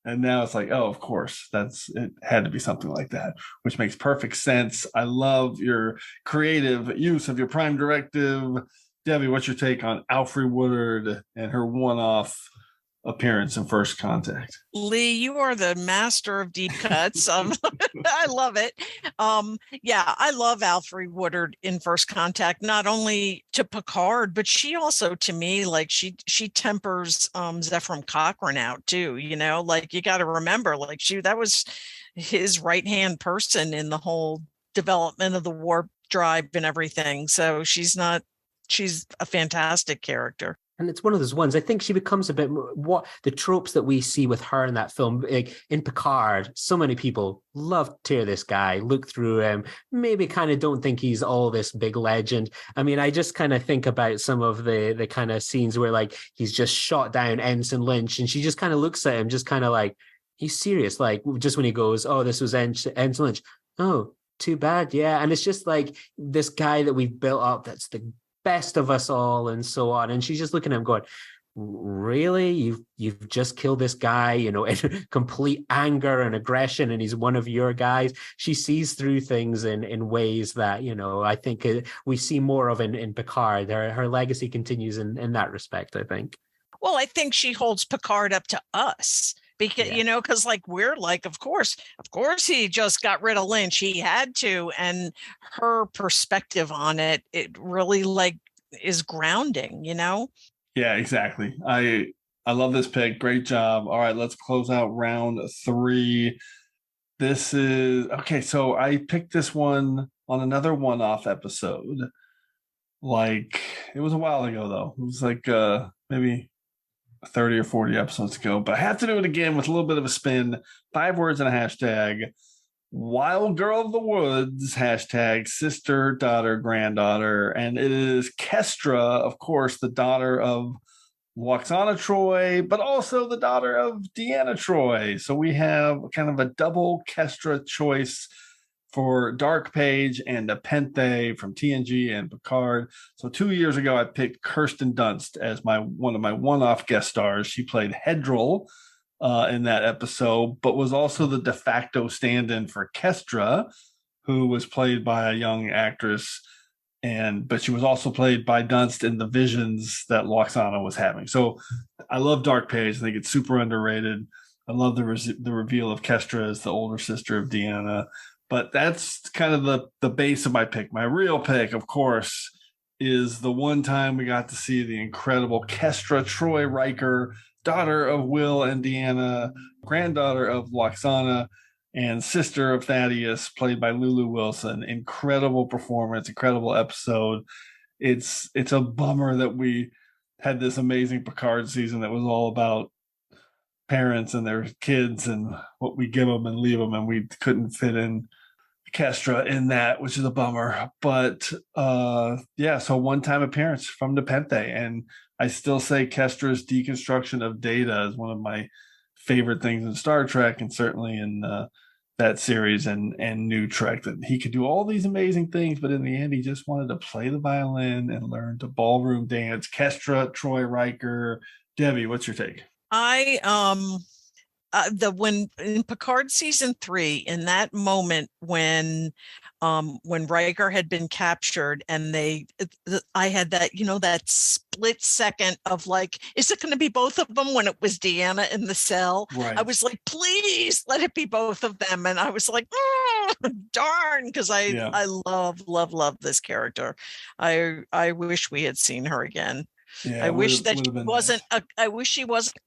Speaker 2: And now it's like, oh, of course, it had to be something like that, which makes perfect sense. I love your creative use of your Prime Directive. Debbie, what's your take on Alfred Woodard and her one-off appearance in First Contact?
Speaker 3: Lee, you are the master of deep cuts. I love it. I love Alfred Woodard in First Contact, not only to Picard, but she also, to me, like she tempers Zefram Cochrane out too. Like you got to remember, like that was his right-hand person in the whole development of the warp drive and everything. So she's a fantastic character.
Speaker 4: And it's one of those ones, I think she becomes a bit more, what the tropes that we see with her in that film, like in Picard, so many people love to tear this guy, look through him, maybe kind of don't think he's all this big legend. I mean, I just kind of think about some of the kind of scenes where like he's just shot down Ensign Lynch and she just kind of looks at him, just kind of like, he's serious. Like just when he goes, oh, this was Ensign Lynch. Oh, too bad. Yeah. And it's just like this guy that we've built up that's the best of us all and so on, and she's just looking at him going, really, you've just killed this guy, in complete anger and aggression, and he's one of your guys. She sees through things in ways that I think we see more of in Picard. Her legacy continues in that respect, I think.
Speaker 3: Well, I think she holds Picard up to us. Because, because like we're like, of course, he just got rid of Lynch. He had to. And her perspective on it really like is grounding,
Speaker 2: Yeah, exactly. I love this pick. Great job. All right, let's close out round 3. This is okay. So I picked this one on another one-off episode. Like it was a while ago, though. It was like maybe 30 or 40 episodes ago, but I have to do it again with a little bit of a spin. 5 words and a hashtag. Wild Girl of the Woods, hashtag sister, daughter, granddaughter. And it is Kestra, of course, the daughter of Lwaxana Troi, but also the daughter of Deanna Troi. So we have kind of a double Kestra choice for Dark Page and Nepenthe from TNG and Picard. So 2 years ago, I picked Kirsten Dunst as one of my one-off guest stars. She played Hedril in that episode, but was also the de facto stand-in for Kestra, who was played by a young actress, but she was also played by Dunst in the visions that Lwaxana was having. So I love Dark Page. I think it's super underrated. I love the reveal of Kestra as the older sister of Deanna. But that's kind of the base of my pick. My real pick, of course, is the one time we got to see the incredible Kestra Troi Riker, daughter of Will and Deanna, granddaughter of Lwaxana. and sister of Thaddeus, played by Lulu Wilson. Incredible performance, incredible episode. It's a bummer that we had this amazing Picard season that was all about parents and their kids and what we give them and leave them, and we couldn't fit in Kestra in that, which is a bummer. But so one-time appearance from Nepenthe, and I still say Kestra's deconstruction of Data is one of my favorite things in Star Trek, and certainly in that series and New Trek, that he could do all these amazing things, but in the end he just wanted to play the violin and learn to ballroom dance. Kestra, Troy Riker. Debbie, what's your take?
Speaker 3: When in Picard season 3, in that moment when Riker had been captured, and I had that, that split second of like, is it going to be both of them? When it was Deanna in the cell,
Speaker 2: right.
Speaker 3: I was like, please let it be both of them. And I was like, darn, because I love this character. I wish we had seen her again.
Speaker 2: Yeah,
Speaker 3: I wish that she wasn't. I wish she wasn't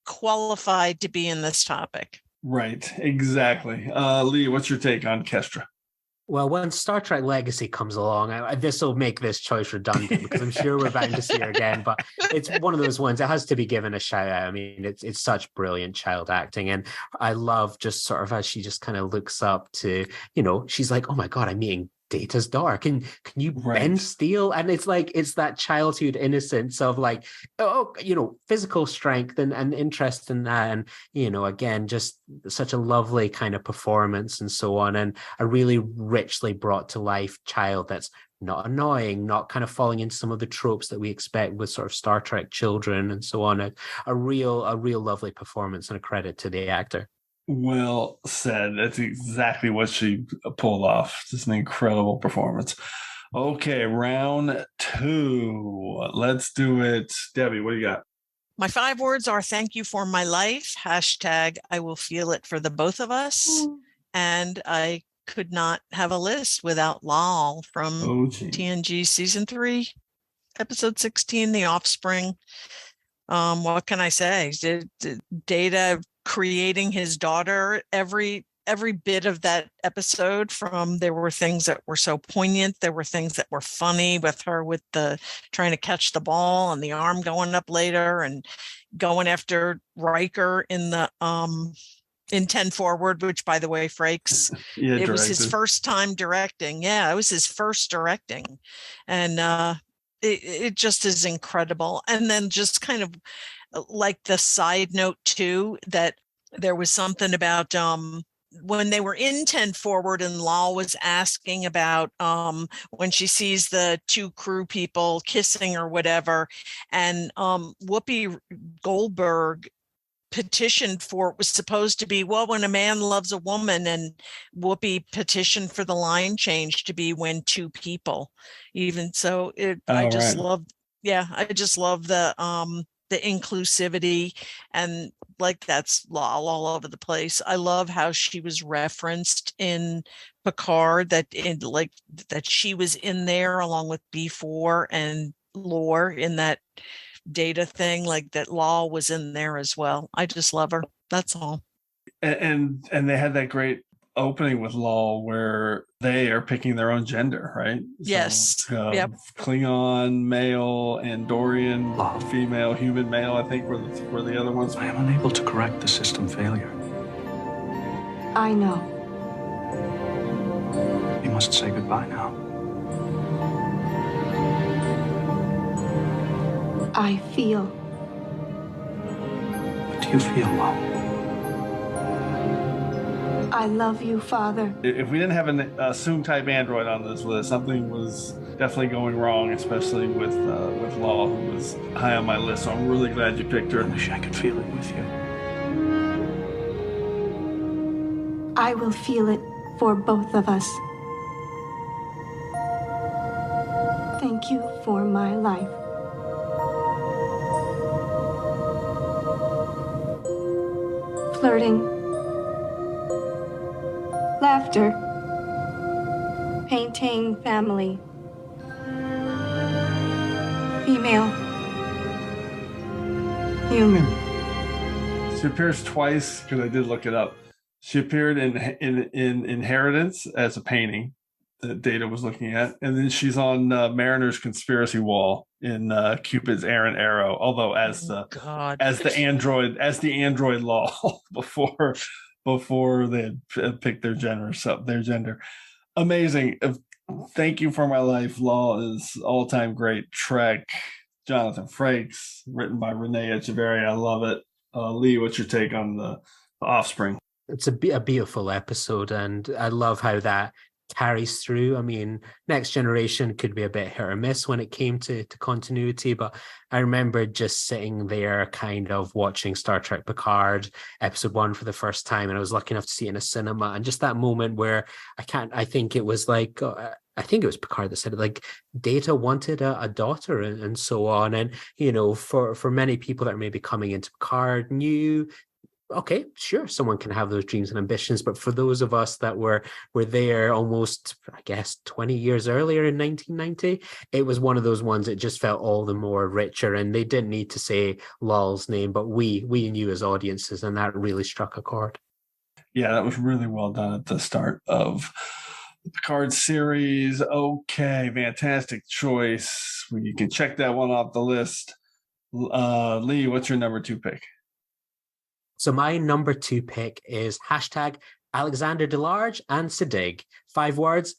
Speaker 3: qualified to be in this topic.
Speaker 2: Right, exactly. Lee, what's your take on Kestra?
Speaker 4: Well, when Star Trek Legacy comes along, this will make this choice redundant because I'm sure we're bound to see her again. But it's one of those ones that has to be given a shout out. I mean, it's such brilliant child acting, and I love just sort of as she just kind of looks up to, she's like, "Oh my God, I'm meeting Data's daughter. Can you bend steel?" And it's like, it's that childhood innocence of like, physical strength and interest in that. And, again, just such a lovely kind of performance and so on. And a really richly brought to life child that's not annoying, not kind of falling into some of the tropes that we expect with sort of Star Trek children and so on. A real lovely performance, and a credit to the actor.
Speaker 2: Well said. That's exactly what she pulled off. Just an incredible performance. Okay, round 2. Let's do it. Debbie, what do you got?
Speaker 3: My 5 words are thank you for my life, # I will feel it for the both of us. And I could not have a list without Lal from TNG season 3, episode 16, The Offspring. What can I say? Data creating his daughter, every bit of that episode, there were things that were so poignant, there were things that were funny with her, with the trying to catch the ball and the arm going up later and going after Riker in the in 10 Forward, which by the way, Frakes, it was his first time directing. Yeah, it was his first directing. And it just is incredible. And then just kind of like the side note too, that there was something about when they were in 10 Forward and Lal was asking about when she sees the 2 crew people kissing or whatever, and Whoopi Goldberg petitioned for, it was supposed to be, well, when a man loves a woman, and Whoopi petitioned for the line change to be when 2 people. Even so, I just love the inclusivity, and like that's Lal all over the place. I love how she was referenced in Picard, that she was in there along with B4 and Lore in that Data thing, like that Lal was in there as well. I just love her. That's all.
Speaker 2: And they had that great opening with Lal where they are picking their own gender, right?
Speaker 3: Yes. Yep.
Speaker 2: Klingon male and Dorian female, human male, I think were the other ones.
Speaker 9: I am unable to correct the system failure.
Speaker 17: I know.
Speaker 9: You must say goodbye now.
Speaker 17: I feel.
Speaker 9: What do you feel, Lal?
Speaker 17: I love you, Father.
Speaker 2: If we didn't have an assume-type android on this list, something was definitely going wrong, especially with Lal, who was high on my list. So I'm really glad you picked her.
Speaker 9: I wish I could feel it with you.
Speaker 17: I will feel it for both of us. Thank you for my life. Flirting. Laughter. Painting family. Female. Human.
Speaker 2: She appears twice, because I did look it up. She appeared in Inheritance as a painting that Data was looking at, and then she's on Mariner's conspiracy wall in Cupid's Errant Arrow. Although as the android law before they had picked their gender. Amazing. Thank You for My Life. Law is all-time great. Trek. Jonathan Frakes, written by Renee Echeverria. I love it. Lee, what's your take on the Offspring?
Speaker 4: It's a beautiful episode, and I love how that carries through. I mean, Next Generation could be a bit hit or miss when it came to continuity, but I remember just sitting there kind of watching Star Trek Picard episode 1 for the first time, and I was lucky enough to see it in a cinema, and just that moment where I think it was Picard that said it, like, Data wanted a daughter and so on. And, you know, for many people that are maybe coming into Picard knew, okay, sure, someone can have those dreams and ambitions. But for those of us that were there almost, I guess, 20 years earlier in 1990, it was one of those ones that just felt all the more richer. And they didn't need to say Lol's name, but we knew as audiences, and that really struck a chord.
Speaker 2: Yeah, that was really well done at the start of the Picard series. Okay, fantastic choice. You can check that one off the list. Lee, what's your number 2 pick?
Speaker 4: So my number 2 pick is hashtag Alexander Delarge and Siddig. 5 words,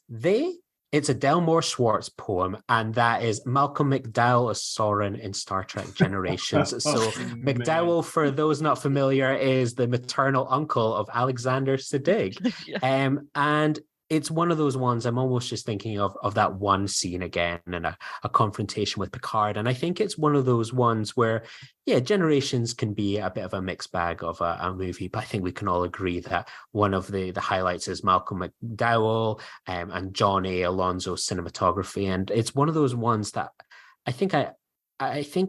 Speaker 4: it's a Delmore Schwartz poem, and that is Malcolm McDowell as Soren in Star Trek Generations. So McDowell, for those not familiar, is the maternal uncle of Alexander Siddig. Yeah. And it's one of those ones I'm almost just thinking of that one scene again, and a confrontation with Picard. And I think it's one of those ones where, yeah, Generations can be a bit of a mixed bag of a movie, but I think we can all agree that one of the highlights is Malcolm McDowell and John A. Alonso's cinematography. And it's one of those ones that I think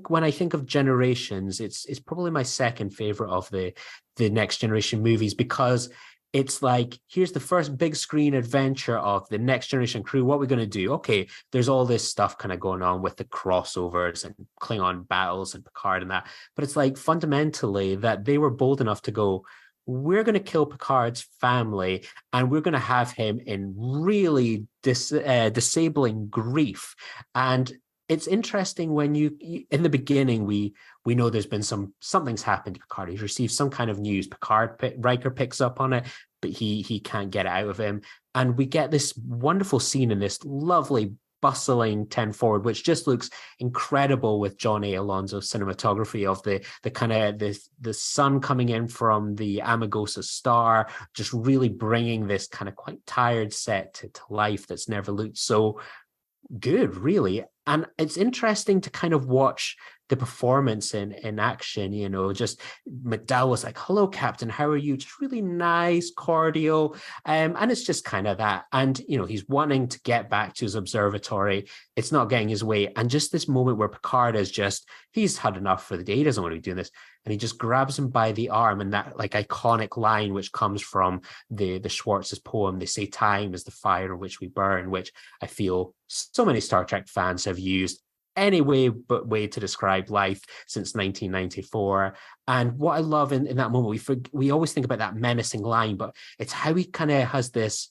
Speaker 4: when I think of Generations, it's probably my second favorite of the Next Generation movies, because it's like, here's the first big screen adventure of the Next Generation crew. What are we going to do? Okay, there's all this stuff kind of going on with the crossovers and Klingon battles and Picard and that. But it's like, fundamentally, that they were bold enough to go, we're going to kill Picard's family, and we're going to have him in really disabling grief. And it's interesting when you in the beginning, we know there's been something's happened to Picard. He's received some kind of news. Riker picks up on it, but he can't get it out of him. And we get this wonderful scene in this lovely bustling 10 forward, which just looks incredible with John A. Alonso's cinematography of the kind of the sun coming in from the Amagosa star, just really bringing this kind of quite tired set to life that's never looked so good, really. And it's interesting to kind of watch the performance in action, you know, just McDowell was like, hello, Captain, how are you? Just really nice, cordial. And it's just kind of that. And, you know, he's wanting to get back to his observatory. It's not getting his way. And just this moment where Picard is just, he's had enough for the day. He doesn't want to be doing this. And he just grabs him by the arm, and that like iconic line, which comes from the Schwartz's poem, they say time is the fire in which we burn, which I feel so many Star Trek fans have used any way to describe life since 1994. And what I love in that moment, we always think about that menacing line, but it's how he kind of has this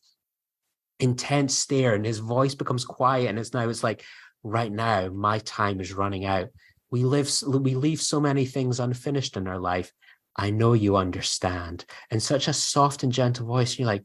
Speaker 4: intense stare, and his voice becomes quiet, and it's like, right now, my time is running out. We leave so many things unfinished in our life. I know you understand. And such a soft and gentle voice. And you're like,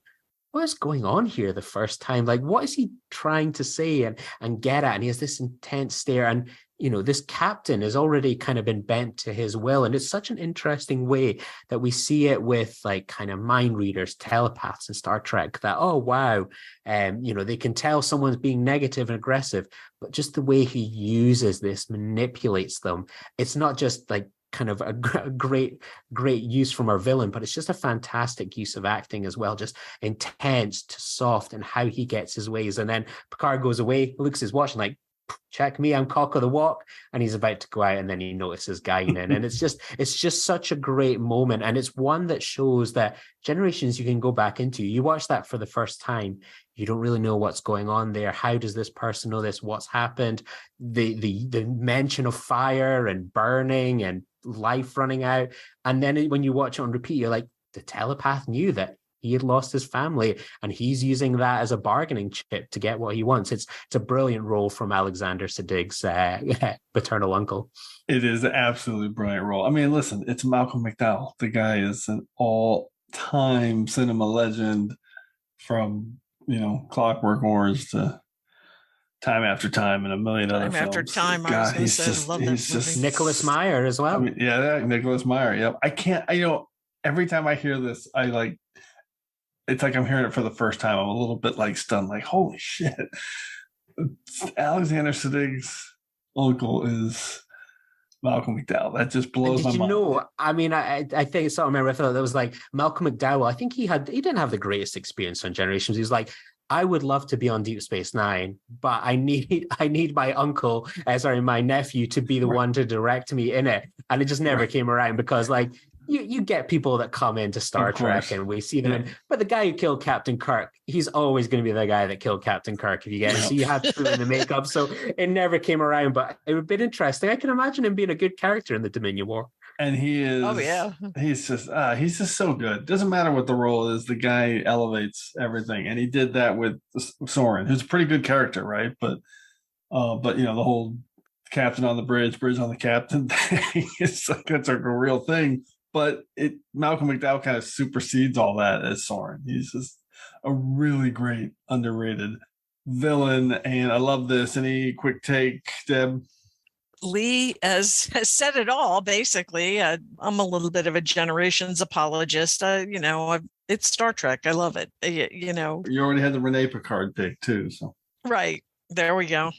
Speaker 4: what is going on here the first time? Like, what is he trying to say and get at? And he has this intense stare. And, you know, this captain has already kind of been bent to his will. And it's such an interesting way that we see it with like kind of mind readers, telepaths in Star Trek, that, oh, wow, you know, they can tell someone's being negative and aggressive, but just the way he uses this, manipulates them. It's not just like kind of a great use from our villain, but it's just a fantastic use of acting as well, just intense to soft, and how he gets his ways. And then Picard goes away, looks at his watch and like, check me, I'm cock of the walk, and he's about to go out, and then he notices Guinan. And it's just such a great moment, and it's one that shows that Generations you can go back into. You watch that for the first time, you don't really know what's going on there. How does this person know this? What's happened? The mention of fire and burning and life running out, and then when you watch it on repeat, you're like, the telepath knew that he had lost his family, and he's using that as a bargaining chip to get what he wants. It's a brilliant role from Alexander Siddig's paternal uncle.
Speaker 2: It is an absolutely brilliant role. I mean, listen, it's Malcolm McDowell. The guy is an all-time cinema legend, from Clockwork Orange to Time After Time and a million other films.
Speaker 3: Time After Time.
Speaker 2: God,
Speaker 3: I was going to say, I love that movie.
Speaker 4: Nicholas Meyer as well.
Speaker 2: I mean, Nicholas Meyer. Yep. I can't. Every time I hear this, it's like I'm hearing it for the first time. I'm a little bit stunned, like, holy shit. Alexander Siddig's uncle is Malcolm McDowell. That just blows my mind.
Speaker 4: I mean, I think so. I remember I thought that was like Malcolm McDowell. I think he didn't have the greatest experience on Generations. He was like, I would love to be on Deep Space Nine, but I need my nephew to be the one to direct me in it. And it just never came around because you get people that come into Star Trek and we see them but the guy who killed Captain Kirk, he's always going to be the guy that killed Captain Kirk if you get it. So you have to put in the makeup. So it never came around, but it would have been interesting. I can imagine him being a good character in the Dominion War.
Speaker 2: And he is, he's just so good. Doesn't matter what the role is, the guy elevates everything. And he did that with Soren, who's a pretty good character, right? But the whole captain on the bridge on the captain thing, it's a real thing. But Malcolm McDowell kind of supersedes all that as Soren. He's just a really great, underrated villain. And I love this. Any quick take, Deb?
Speaker 3: Lee has said it all, basically. I'm a little bit of a Generations apologist. It's Star Trek. I love it.
Speaker 2: You already had the Renee Picard pick, too. So
Speaker 3: right. There we go.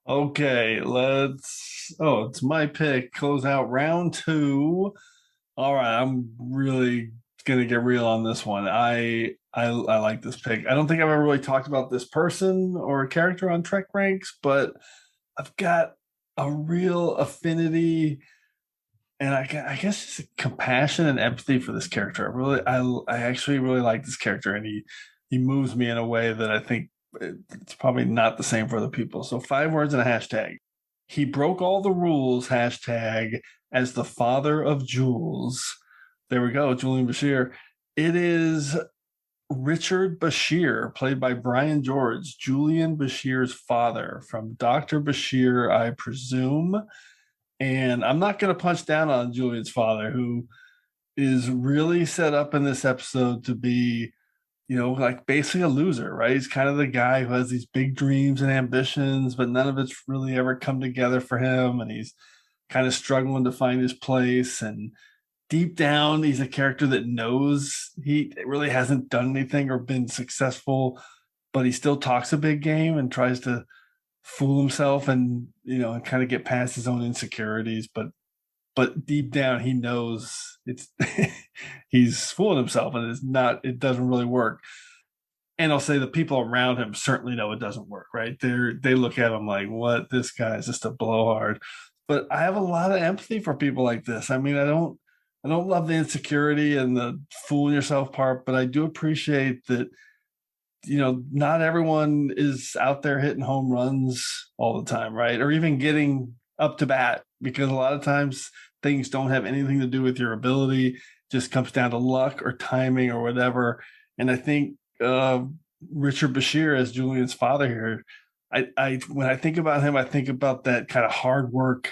Speaker 2: Okay, it's my pick. Close out round 2. All right, I'm really going to get real on this one. I like this pick. I don't think I've ever really talked about this person or character on TrekRanks, but I've got a real affinity and I guess just compassion and empathy for this character. I actually really like this character, and he moves me in a way that I think it's probably not the same for other people. So 5 words and a hashtag. He broke all the rules, hashtag, as the father of Jules. There we go, Julian Bashir. It is Richard Bashir, played by Brian George, Julian Bashir's father, from Dr. Bashir, I presume. And I'm not going to punch down on Julian's father, who is really set up in this episode to be, basically a loser, right? He's kind of the guy who has these big dreams and ambitions, but none of it's really ever come together for him. And he's kind of struggling to find his place. And deep down, he's a character that knows he really hasn't done anything or been successful, but he still talks a big game and tries to fool himself and, and kind of get past his own insecurities. But deep down, he knows he's fooling himself, and it doesn't really work. And I'll say the people around him certainly know it doesn't work, right? They look at him like, what? This guy's just a blowhard. But I have a lot of empathy for people like this. I mean, I don't love the insecurity and the fooling yourself part, but I do appreciate that, not everyone is out there hitting home runs all the time, right? Or even getting up to bat, because a lot of times things don't have anything to do with your ability. It just comes down to luck or timing or whatever. And I think Richard Bashir as Julian's father here, when I think about him, I think about that kind of hard work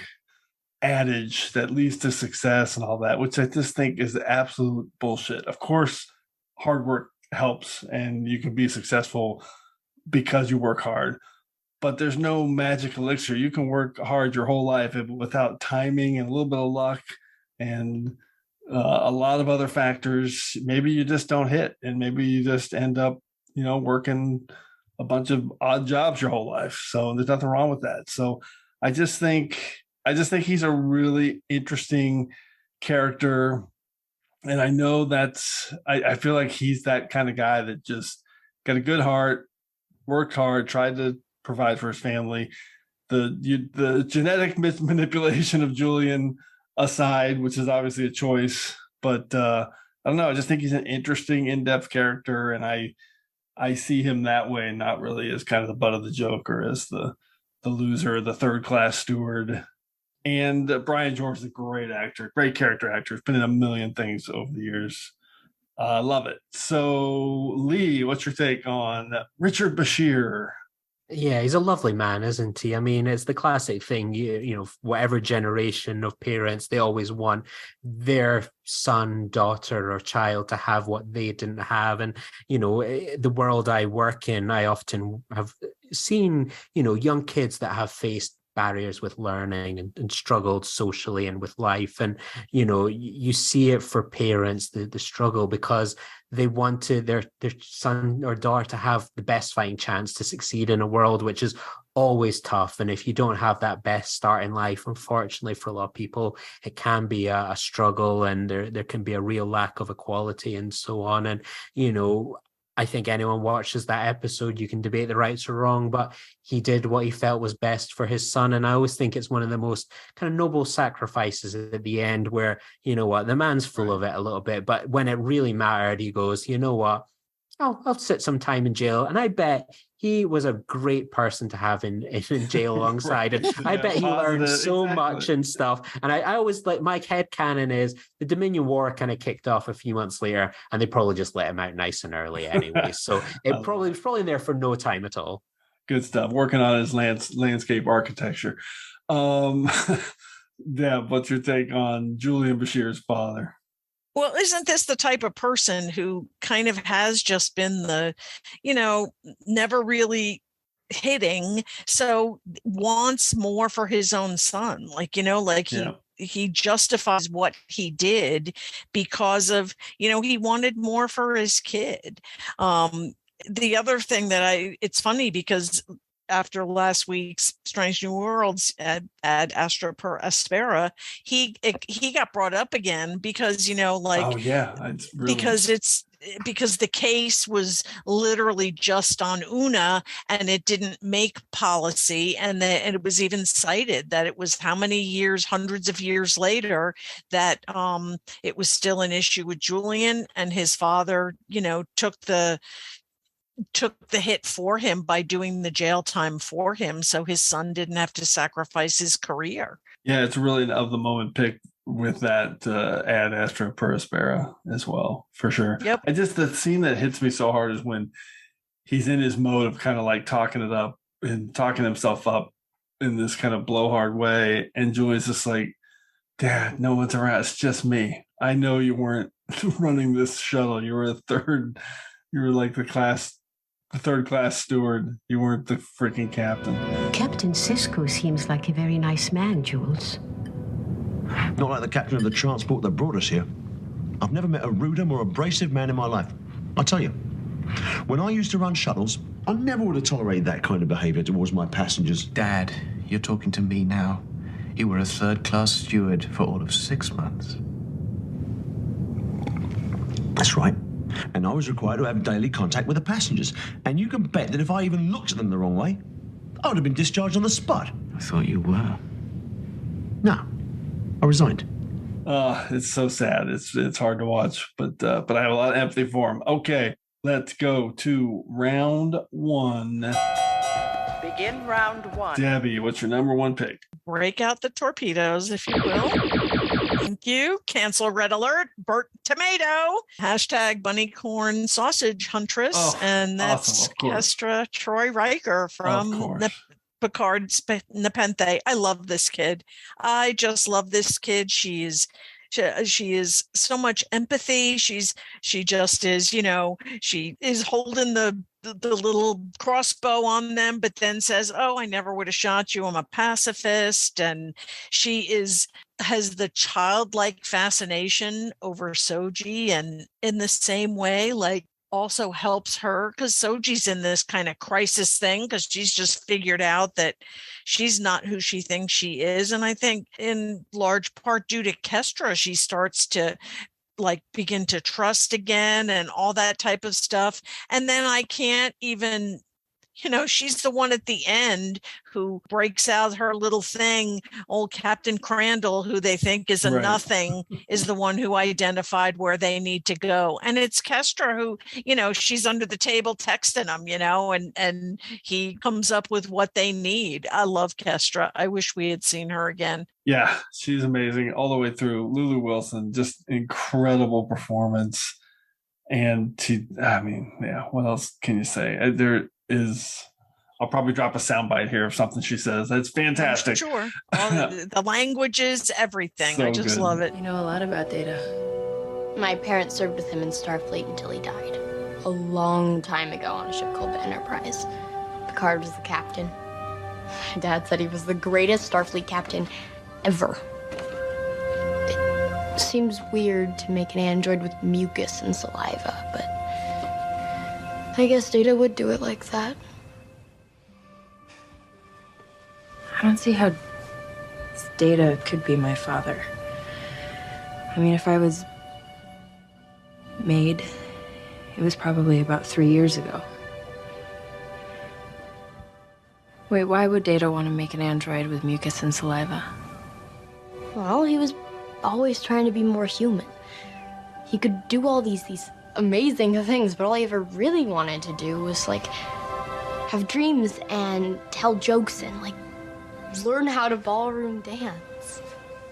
Speaker 2: adage that leads to success and all that, which I just think is absolute bullshit. Of course, hard work helps and you can be successful because you work hard, but there's no magic elixir. You can work hard your whole life without timing and a little bit of luck and a lot of other factors. Maybe you just don't hit, and maybe you just end up, working a bunch of odd jobs your whole life. So there's nothing wrong with that. So I just think he's a really interesting character. And I know I feel like he's that kind of guy that just got a good heart, worked hard, tried to provide for his family. The genetic manipulation of Julian aside, which is obviously a choice, but I don't know. I just think he's an interesting, in-depth character, and I see him that way, not really as kind of the butt of the joke or as the loser, the third-class steward. And Brian George is a great actor, great character actor. He's been in a million things over the years. I love it. So, Lee, what's your take on Richard Bashir?
Speaker 4: Yeah, he's a lovely man, isn't he? I mean, it's the classic thing, you know, whatever generation of parents, they always want their son, daughter, or child to have what they didn't have. And, you know, the world I work in, I often have seen, you know, young kids that have faced barriers with learning and struggled socially and with life. And, you know, you see it for parents, the struggle, because they want their son or daughter to have the best fighting chance to succeed in a world which is always tough. And if you don't have that best start in life, unfortunately for a lot of people, it can be a struggle, and there can be a real lack of equality and so on. And, you know, I think anyone watches that episode, you can debate the rights or wrong, but he did what he felt was best for his son. And I always think it's one of the most kind of noble sacrifices at the end, where, you know what, the man's full of it a little bit, but when it really mattered, he goes, you know what, I'll sit some time in jail. And I bet he was a great person to have in jail alongside. And I bet he learned so much and stuff. And I always, like, my headcanon is the Dominion War kind of kicked off a few months later, and they probably just let him out nice and early anyway. So it was probably there for no time at all.
Speaker 2: Good stuff. Working on his landscape architecture. Deb, what's your take on Julian Bashir's father?
Speaker 3: Well, isn't this the type of person who kind of has just been the, you know, never really hitting, so wants more for his own son? Like, you know, like he justifies what he did because of, you know, he wanted more for his kid. The other thing that it's funny because after last week's Strange New Worlds ad Astra per Aspera, he got brought up again because, you know, like,
Speaker 2: oh yeah, it's really...
Speaker 3: because the case was literally just on Una and it didn't make policy, and it was even cited that it was how many years, hundreds of years later, that it was still an issue with Julian, and his father, you know, took the hit for him by doing the jail time for him, so his son didn't have to sacrifice his career.
Speaker 2: Yeah, it's really an of the moment pick with that ad Astra per Aspera as well, for sure.
Speaker 3: Yep.
Speaker 2: The scene that hits me so hard is when he's in his mode of kind of like talking it up and talking himself up in this kind of blowhard way, and Julian's just like, Dad, no one's around, it's just me. I know you weren't running this shuttle, you were like the third class steward. You weren't the freaking captain.
Speaker 18: Captain Sisko seems like a very nice man, Jules.
Speaker 19: Not like the captain of the transport that brought us here. I've never met a ruder, more abrasive man in my life. I tell you, when I used to run shuttles, I never would have tolerated that kind of behavior towards my passengers.
Speaker 13: Dad, you're talking to me now. You were a third-class steward for all of 6 months.
Speaker 19: That's right. And I was required to have daily contact with the passengers. And you can bet that if I even looked at them the wrong way, I would have been discharged on the spot.
Speaker 13: I thought you were.
Speaker 19: No, I resigned.
Speaker 2: It's so sad. It's hard to watch, but I have a lot of empathy for him. Okay, let's go to round one.
Speaker 3: Begin round one.
Speaker 2: Debbie, what's your number one pick?
Speaker 3: Break out the torpedoes, if you will. Thank you. Cancel red alert. Burt Tomato. # Bunny Corn Sausage Huntress.
Speaker 2: Oh,
Speaker 3: and that's
Speaker 2: awesome,
Speaker 3: Kestra Troy Riker from Picard's Nepenthe. I love this kid. I just love this kid. She is so much empathy. She just is, you know, she is holding the little crossbow on them, but then says, oh, I never would have shot you, I'm a pacifist. And she has the childlike fascination over Soji, and in the same way, like, also helps her because Soji's in this kind of crisis thing because she's just figured out that she's not who she thinks she is. And I think in large part due to Kestra, she starts to like begin to trust again and all that type of stuff. And then I can't even, you know, she's the one at the end who breaks out her little thing. Old Captain Crandall, who they think is a nothing, is the one who identified where they need to go. And it's Kestra who, you know, she's under the table texting them, you know, and he comes up with what they need. I love Kestra. I wish we had seen her again.
Speaker 2: Yeah, she's amazing all the way through. Lulu Wilson, just incredible performance. And what else can you say? There is, I'll probably drop a soundbite here of something she says. That's fantastic.
Speaker 3: Sure. All the languages, everything.
Speaker 2: So
Speaker 3: I just
Speaker 2: good.
Speaker 3: love it.
Speaker 15: You know a lot about Data.
Speaker 11: My parents served with him in Starfleet until he died. A long time ago on a ship called the Enterprise. Picard was the captain. My dad said he was the greatest Starfleet captain ever. It seems weird to make an android with mucus and saliva, but I guess Data would do it like that.
Speaker 15: I don't see how Data could be my father. I mean, if I was made, it was probably about 3 years ago. Wait, why would Data want to make an android with mucus and saliva?
Speaker 11: Well, he was always trying to be more human. He could do all these amazing things, but all he ever really wanted to do was, like, have dreams and tell jokes and, like, learn how to ballroom dance.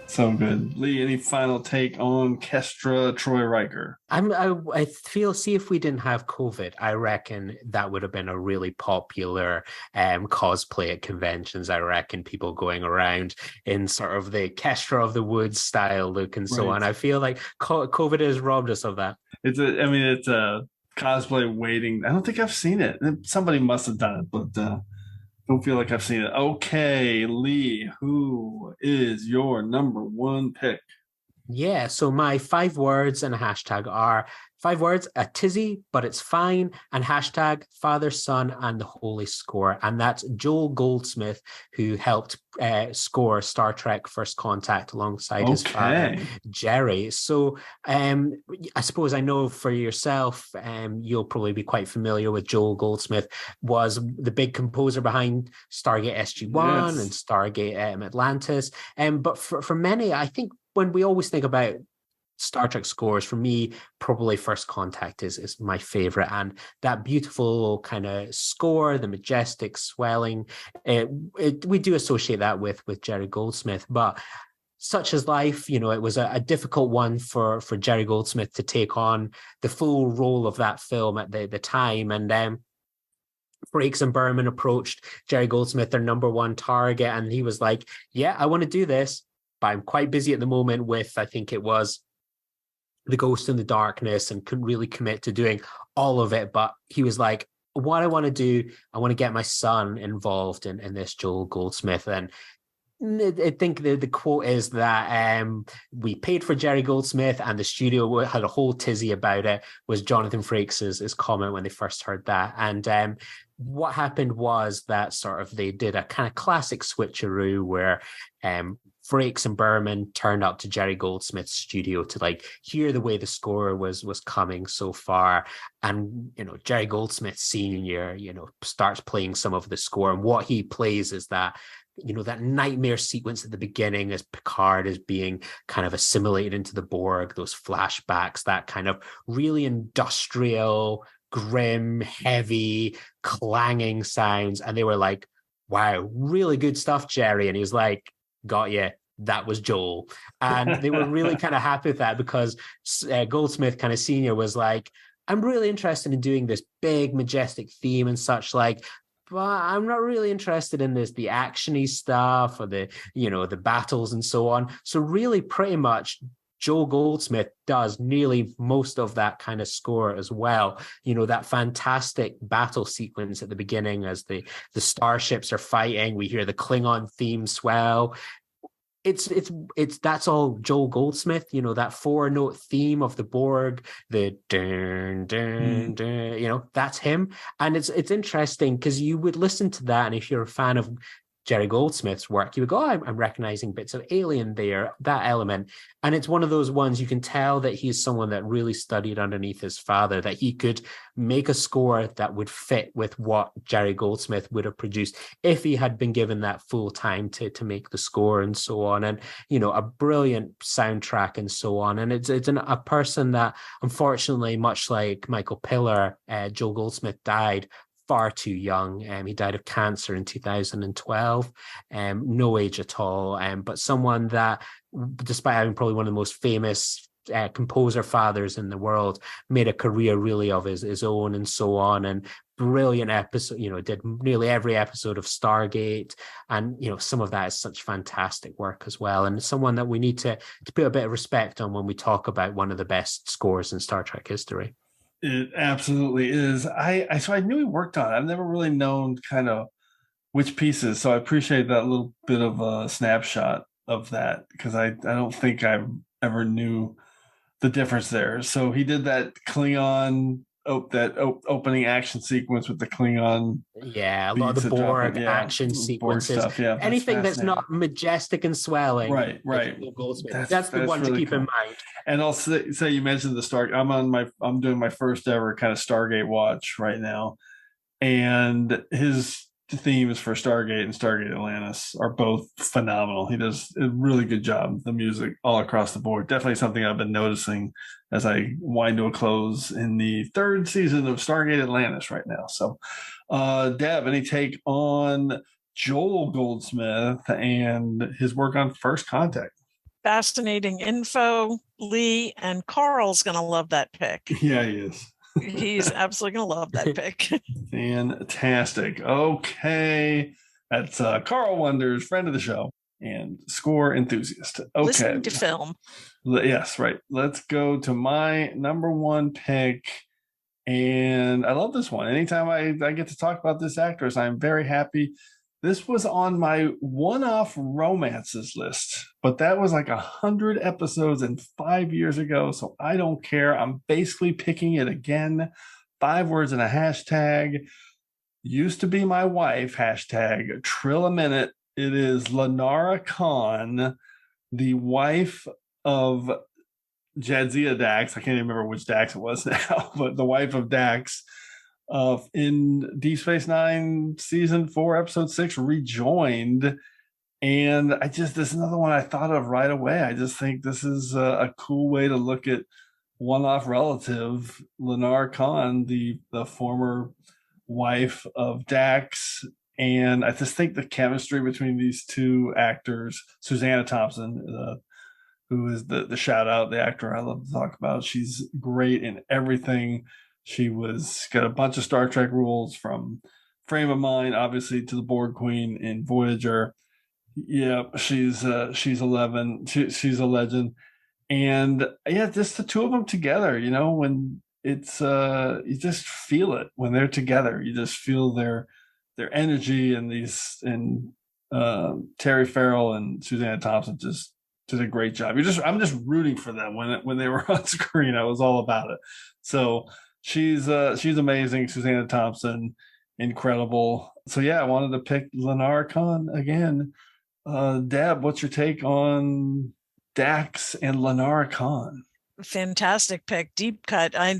Speaker 2: So good. Lee, any final take on Kestra Troy Riker?
Speaker 4: I feel, see, if we didn't have COVID, I reckon that would have been a really popular cosplay at conventions. I reckon people going around in sort of the Kestra of the Woods style look and so on. I feel like COVID has robbed us of that.
Speaker 2: It's a cosplay waiting. I don't think I've seen it. Somebody must have done it, but don't feel like I've seen it. Okay, Lee, who is your number one pick?
Speaker 4: Yeah, so my 5 words and a hashtag are 5 words, a tizzy, but it's fine, and hashtag Father, Son, and the Holy Score. And that's Joel Goldsmith, who helped score Star Trek First Contact alongside his father, Jerry. So I suppose I know for yourself, you'll probably be quite familiar with Joel Goldsmith, was the big composer behind Stargate SG-1 and Stargate Atlantis. But for many, I think when we always think about Star Trek scores, for me, probably First Contact is my favorite. And that beautiful kind of score, the majestic swelling, we do associate that with Jerry Goldsmith. But such is life, it was a difficult one for Jerry Goldsmith to take on the full role of that film at the time. And Frakes and Berman approached Jerry Goldsmith, their number one target, and he was like, yeah, I want to do this, but I'm quite busy at the moment with, I think it was The Ghost in the Darkness, and couldn't really commit to doing all of it. But he was like, what I want to do, I want to get my son involved in this, Joel Goldsmith. And I think the quote is that we paid for Jerry Goldsmith, and the studio had a whole tizzy about it, was Jonathan Frakes' comment when they first heard that. And what happened was that sort of they did a kind of classic switcheroo where Frakes and Berman turned up to Jerry Goldsmith's studio to like hear the way the score was coming so far. And, Jerry Goldsmith Sr., starts playing some of the score. And what he plays is that, that nightmare sequence at the beginning as Picard is being kind of assimilated into the Borg, those flashbacks, that kind of really industrial, grim, heavy, clanging sounds. And they were like, wow, really good stuff, Jerry. And he was like, got you. That was Joel. And they were really kind of happy with that, because Goldsmith kind of Senior was like, I'm really interested in doing this big, majestic theme and such, like, but I'm not really interested in the actiony stuff or the battles and so on. So really pretty much Joel Goldsmith does nearly most of that kind of score as well. That fantastic battle sequence at the beginning as the starships are fighting, we hear the Klingon theme swell. It's that's all Joel Goldsmith, that 4-note theme of the Borg, the dun, dun, dun, that's him. And it's interesting because you would listen to that, and if you're a fan of Jerry Goldsmith's work, you would go, oh, I'm recognizing bits of Alien there, that element. And it's one of those ones you can tell that he's someone that really studied underneath his father, that he could make a score that would fit with what Jerry Goldsmith would have produced if he had been given that full time to make the score and so on. And, a brilliant soundtrack and so on. And it's a person that, unfortunately, much like Michael Piller, Joel Goldsmith died far too young. He died of cancer in 2012, no age at all, but someone that, despite having probably one of the most famous composer fathers in the world, made a career really of his own and so on. And brilliant episode, did nearly every episode of Stargate. And, some of that is such fantastic work as well. And someone that we need to put a bit of respect on when we talk about one of the best scores in Star Trek history.
Speaker 2: It absolutely is. So I knew he worked on it. I've never really known kind of which pieces. So I appreciate that little bit of a snapshot of that, because I don't think I ever knew the difference there. So he did that Klingon, opening action sequence with the Klingon.
Speaker 4: Yeah, a lot of the Borg action sequences.
Speaker 2: Stuff, yeah,
Speaker 4: anything that's not majestic and swelling.
Speaker 2: Right.
Speaker 4: That's the one to keep in mind.
Speaker 2: And I'll say you mentioned the Star. I'm doing my first ever kind of Stargate watch right now, and his themes for Stargate and Stargate Atlantis are both phenomenal. He does a really good job. The music all across the board. Definitely something I've been noticing as I wind to a close in the 3rd season of Stargate Atlantis right now. So, Deb, any take on Joel Goldsmith and his work on First Contact?
Speaker 3: Fascinating info, Lee, and Carl's going to love that pick.
Speaker 2: Yeah, he is.
Speaker 3: He's absolutely going to love that pick.
Speaker 2: Fantastic. Okay. That's Carl Wonders, friend of the show and score enthusiast. Okay.
Speaker 3: Listening to film.
Speaker 2: Yes, right. Let's go to my number 1 pick. And I love this one. Anytime I get to talk about this actress, I'm very happy. This was on my one-off romances list, but that was like 100 episodes and 5 years ago, so I don't care. I'm basically picking it again. 5 words and a hashtag. Used to be my wife, hashtag Trill a Minute. It is Lenara Khan, the wife of Jadzia Dax. I can't even remember which Dax it was now, but the wife of Dax. In Deep Space Nine season 4 episode 6 rejoined, and this is another one I thought of right away. I just think this is a cool way to look at one-off relative Lenara Khan, the former wife of Dax, and I just think the chemistry between these two actors, Susanna Thompson, who is the shout out, the actor I love to talk about, she's great in everything. She got a bunch of Star Trek roles, from Frame of Mind, obviously, to the Borg Queen in Voyager. Yeah, she's 11. She's a legend. And yeah, just the two of them together, when it's you just feel it when they're together. You just feel their energy, and Terry Farrell and Susanna Thompson just did a great job. I'm just rooting for them when they were on screen. I was all about it. So she's amazing. Susanna Thompson, incredible. So yeah, I wanted to pick Lenara Khan again. Deb, what's your take on Dax and Lenara Khan?
Speaker 3: Fantastic pick. Deep cut. I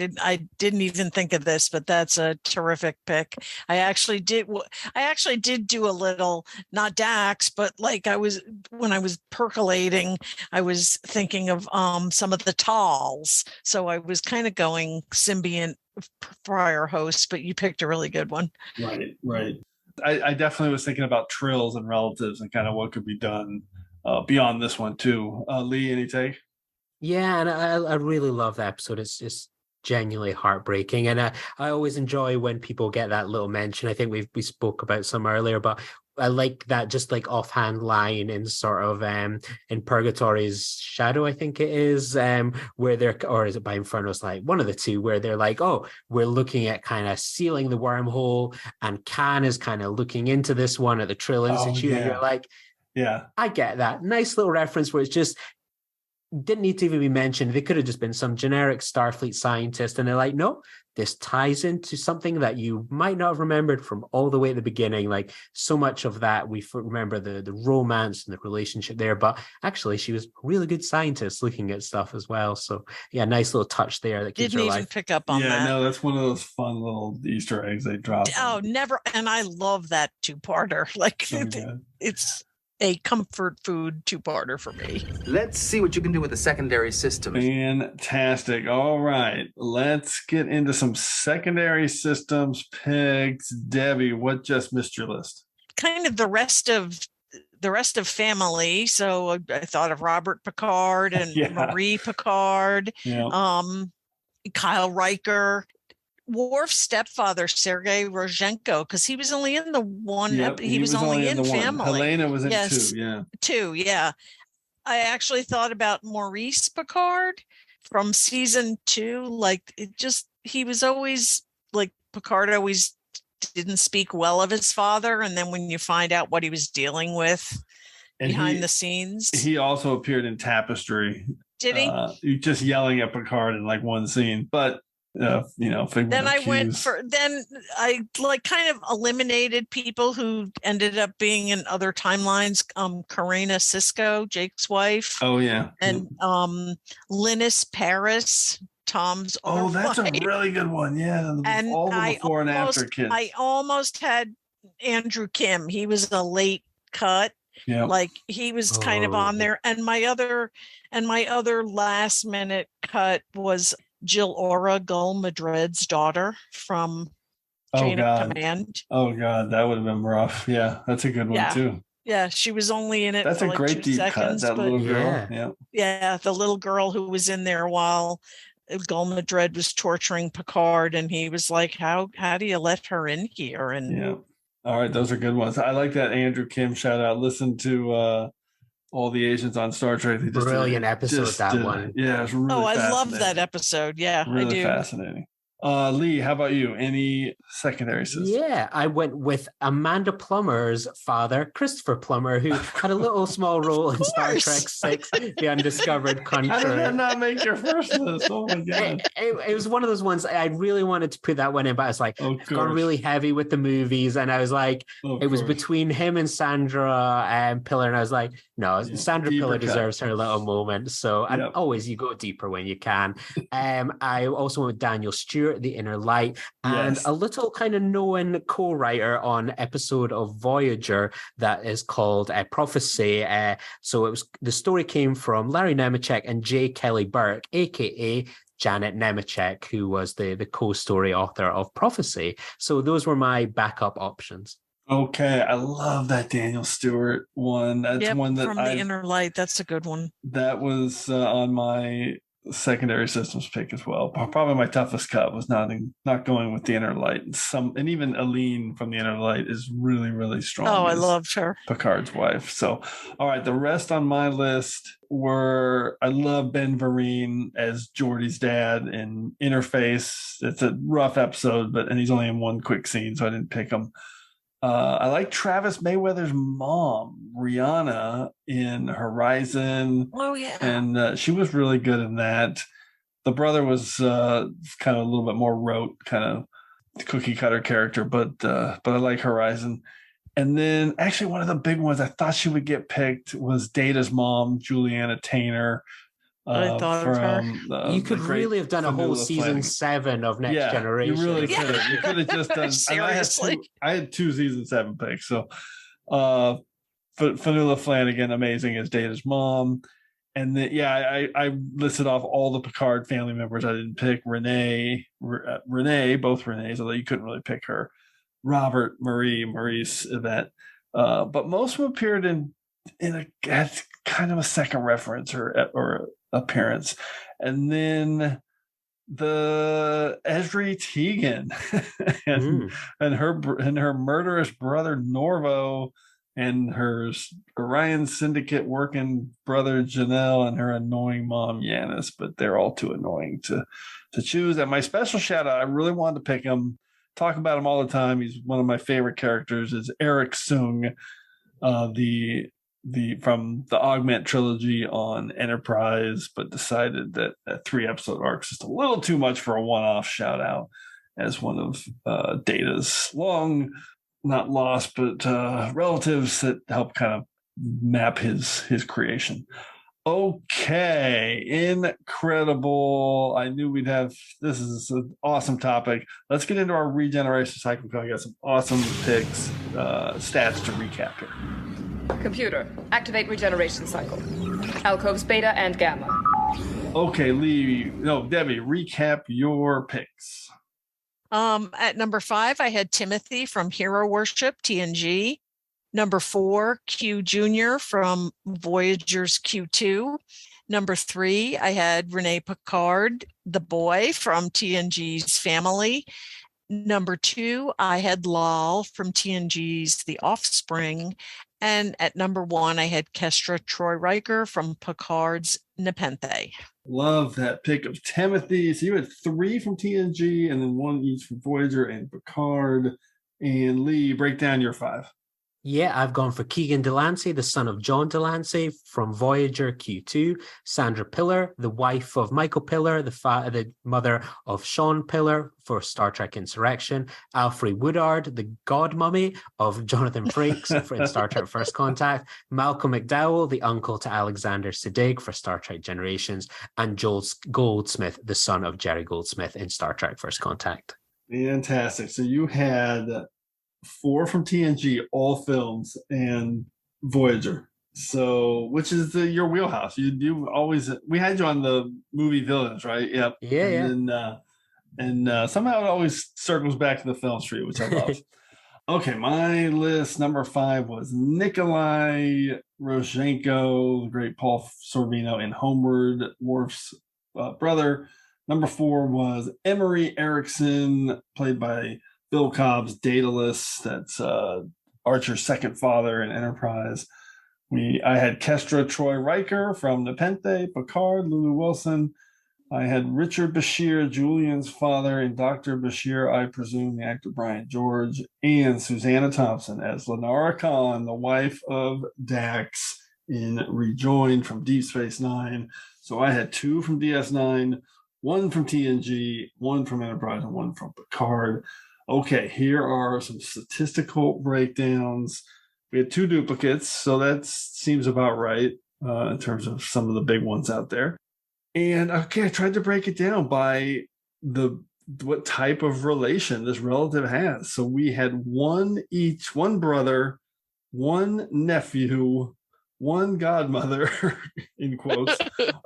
Speaker 3: didn't even think of this, but that's a terrific pick. I actually did do a little, not Dax, but when I was percolating, I was thinking of some of the Talls. So I was kind of going symbiont prior hosts, but you picked a really good one.
Speaker 2: Right. I definitely was thinking about trills and relatives and kind of what could be done beyond this one too. Lee, any take?
Speaker 4: Yeah, and I really love that episode. It's just genuinely heartbreaking, and I always enjoy when people get that little mention. I think we spoke about some earlier, but I like that just like offhand line in sort of in Purgatory's Shadow, I think it is, where they're, or is it by Inferno's Light? One of the two, where they're like, oh, we're looking at kind of sealing the wormhole, and Khan is kind of looking into this one at the Trill Institute, and you're like, yeah, I get that. Nice little reference where it's just didn't need to even be mentioned. They could have just been some generic Starfleet scientist, and they're like, no, this ties into something that you might not have remembered from all the way at the beginning. Like, so much of that, we remember the romance and the relationship there, but actually she was a really good scientist looking at stuff as well. So yeah, nice little touch there that keeps her alive.
Speaker 3: Didn't even pick up on that.
Speaker 2: Yeah, no, that's one of those fun little Easter eggs they drop.
Speaker 3: Oh, never. And I love that two-parter. Like, it's a comfort food two-parter for me.
Speaker 6: Let's see what you can do with the secondary systems.
Speaker 2: Fantastic. All right. Let's get into some secondary systems picks. Debbie, what just missed your list?
Speaker 3: Kind of the rest of the rest of family. So I thought of Robert Picard and Marie Picard, Kyle Riker, Worf's stepfather, Sergei Rozhenko, because he was only in the one. He was only in family.
Speaker 2: Helena was in two.
Speaker 3: Yeah. I actually thought about Maurice Picard from season 2. Like he was always like Picard always didn't speak well of his father, and then when you find out what he was dealing with behind the scenes,
Speaker 2: he also appeared in Tapestry.
Speaker 3: Did he?
Speaker 2: Just yelling at Picard in like one scene, but then
Speaker 3: I like kind of eliminated people who ended up being in other timelines. Karina Sisko, Jake's wife.
Speaker 2: Oh yeah,
Speaker 3: and Linus Paris. Tom's
Speaker 2: that's a really good one. Yeah,
Speaker 3: and
Speaker 2: all the before and after kids.
Speaker 3: I almost had Andrew Kim. He was a late cut.
Speaker 2: Yeah,
Speaker 3: like he was kind of on there. And my other last minute cut was Jill Ora, Gul Madred's daughter from Chain of Command.
Speaker 2: Oh God, that would have been rough. Yeah, that's a good one too.
Speaker 3: Yeah, she was only in it.
Speaker 2: That's
Speaker 3: for
Speaker 2: a
Speaker 3: like
Speaker 2: great
Speaker 3: 2
Speaker 2: deep
Speaker 3: seconds,
Speaker 2: cut. That little girl.
Speaker 3: Yeah, the little girl who was in there while Gul Madred was torturing Picard, and he was like, "How do you let her in here?" And
Speaker 2: all right, those are good ones. I like that Andrew Kim shout out. Listen to all the Asians on Star Trek. They just
Speaker 4: brilliant episode. That one.
Speaker 2: Yeah, it's really.
Speaker 3: I love that episode. Yeah,
Speaker 2: really
Speaker 3: I do.
Speaker 2: Fascinating. Lee, how about you? Any secondary sisters?
Speaker 4: Yeah, I went with Amanda Plummer's father, Christopher Plummer, who had a little small role in Star Trek 6, The Undiscovered Country.
Speaker 2: How did that not make your first list? Oh my God.
Speaker 4: It was one of those ones I really wanted to put that one in, but I was like, it's gone really heavy with the movies. And I was like, it was between him and Sandra Pillar. And I was like, no, Sandra Pillar deserves her little moment. So and always you go deeper when you can. I also went with Daniel Stewart, The Inner Light, and a little kind of known co-writer on episode of Voyager that is called Prophecy. So the story came from Larry Nemechek and J. Kelly Burke, aka Janet Nemechek, who was the co-story author of Prophecy. So those were my backup options.
Speaker 2: Okay, I love that Daniel Stewart one. That's one that
Speaker 3: from The Inner Light. That's a good one.
Speaker 2: That was on my secondary systems pick as well. Probably my toughest cut was not going with The Inner Light. And even Aline from The Inner Light is really, really strong.
Speaker 3: Oh, I loved her.
Speaker 2: Picard's wife. So, all right, the rest on my list were, I love Ben Vereen as Geordi's dad in Interface. It's a rough episode, and he's only in one quick scene, so I didn't pick him. I like Travis Mayweather's mom, Rihanna, in Horizon.
Speaker 3: Oh, yeah.
Speaker 2: And she was really good in that. The brother was kind of a little bit more rote, kind of cookie cutter character, but I like Horizon. And then actually one of the big ones I thought she would get picked was Data's mom, Juliana Tainer.
Speaker 3: I thought of her.
Speaker 4: You could really have done a whole season 7 of Next Generation.
Speaker 2: You really could have. You could have just done.
Speaker 3: Seriously,
Speaker 2: I had two season 7 picks. So, Fanula Flanagan, amazing as Data's mom, and then I listed off all the Picard family members I didn't pick. Renee, both Renees, although you couldn't really pick her. Robert, Maurice, Yvette, but most of them appeared in a kind of a second reference or appearance. And then the Esri Tegan and her murderous brother Norvo and her Orion Syndicate working brother Janelle and her annoying mom Yanis, but they're all too annoying to choose. And my special shout out, I really wanted to pick him, talk about him all the time. He's one of my favorite characters, is Eric Sung, from the Augment trilogy on Enterprise, but decided that a 3-episode arc is just a little too much for a one-off shout out as one of Data's long, not lost, but relatives that help kind of map his creation. Okay, incredible. I knew we'd have, this is an awesome topic. Let's get into our regeneration cycle. I got some awesome picks, stats to recap here.
Speaker 20: Computer, activate regeneration cycle. Alcoves beta and gamma.
Speaker 2: Okay, Debbie, recap your picks.
Speaker 3: At number 5, I had Timothy from Hero Worship, TNG. Number 4, Q Jr. from Voyager's Q2. Number 3, I had Rene Picard, the boy from TNG's Family. Number 2, I had Lal from TNG's The Offspring. And at number 1, I had Kestra Troy Riker from Picard's Nepenthe.
Speaker 2: Love that pick of Timothy. So you had 3 from TNG and then 1 each from Voyager and Picard. And Lee, break down your 5.
Speaker 4: Yeah, I've gone for Keegan Delancey, the son of John Delancey from Voyager Q2. Sandra Piller, the wife of Michael Piller, the mother of Sean Piller for Star Trek Insurrection. Alfred Woodard, the god mummy of Jonathan Frakes in Star Trek First Contact. Malcolm McDowell, the uncle to Alexander Siddig for Star Trek Generations. And Joel Goldsmith, the son of Jerry Goldsmith in Star Trek First Contact.
Speaker 2: Fantastic. So you had 4 from TNG, all films, and Voyager. So, which is your wheelhouse. You always, we had you on the movie villains, right? Yep.
Speaker 4: Yeah,
Speaker 2: and somehow it always circles back to the film street, which I love. Okay, my list, number 5 was Nikolai Rozhenko, the great Paul Sorvino in Homeward, Worf's brother. Number 4 was Emery Erickson, played by Bill Cobb's Daedalus. That's Archer's second father in Enterprise. I had Kestra Troy Riker from Nepenthe, Picard, Lulu Wilson. I had Richard Bashir, Julian's father, and Dr. Bashir, I presume, the actor Brian George, and Susanna Thompson as Lenara Khan, the wife of Dax in Rejoined from Deep Space Nine. So I had 2 from DS9, 1 from TNG, 1 from Enterprise, and 1 from Picard. Okay, here are some statistical breakdowns. We had 2 duplicates, so that seems about right in terms of some of the big ones out there. And okay, I tried to break it down by what type of relation this relative has. So we had 1 each, 1 brother, 1 nephew, 1 godmother, in quotes,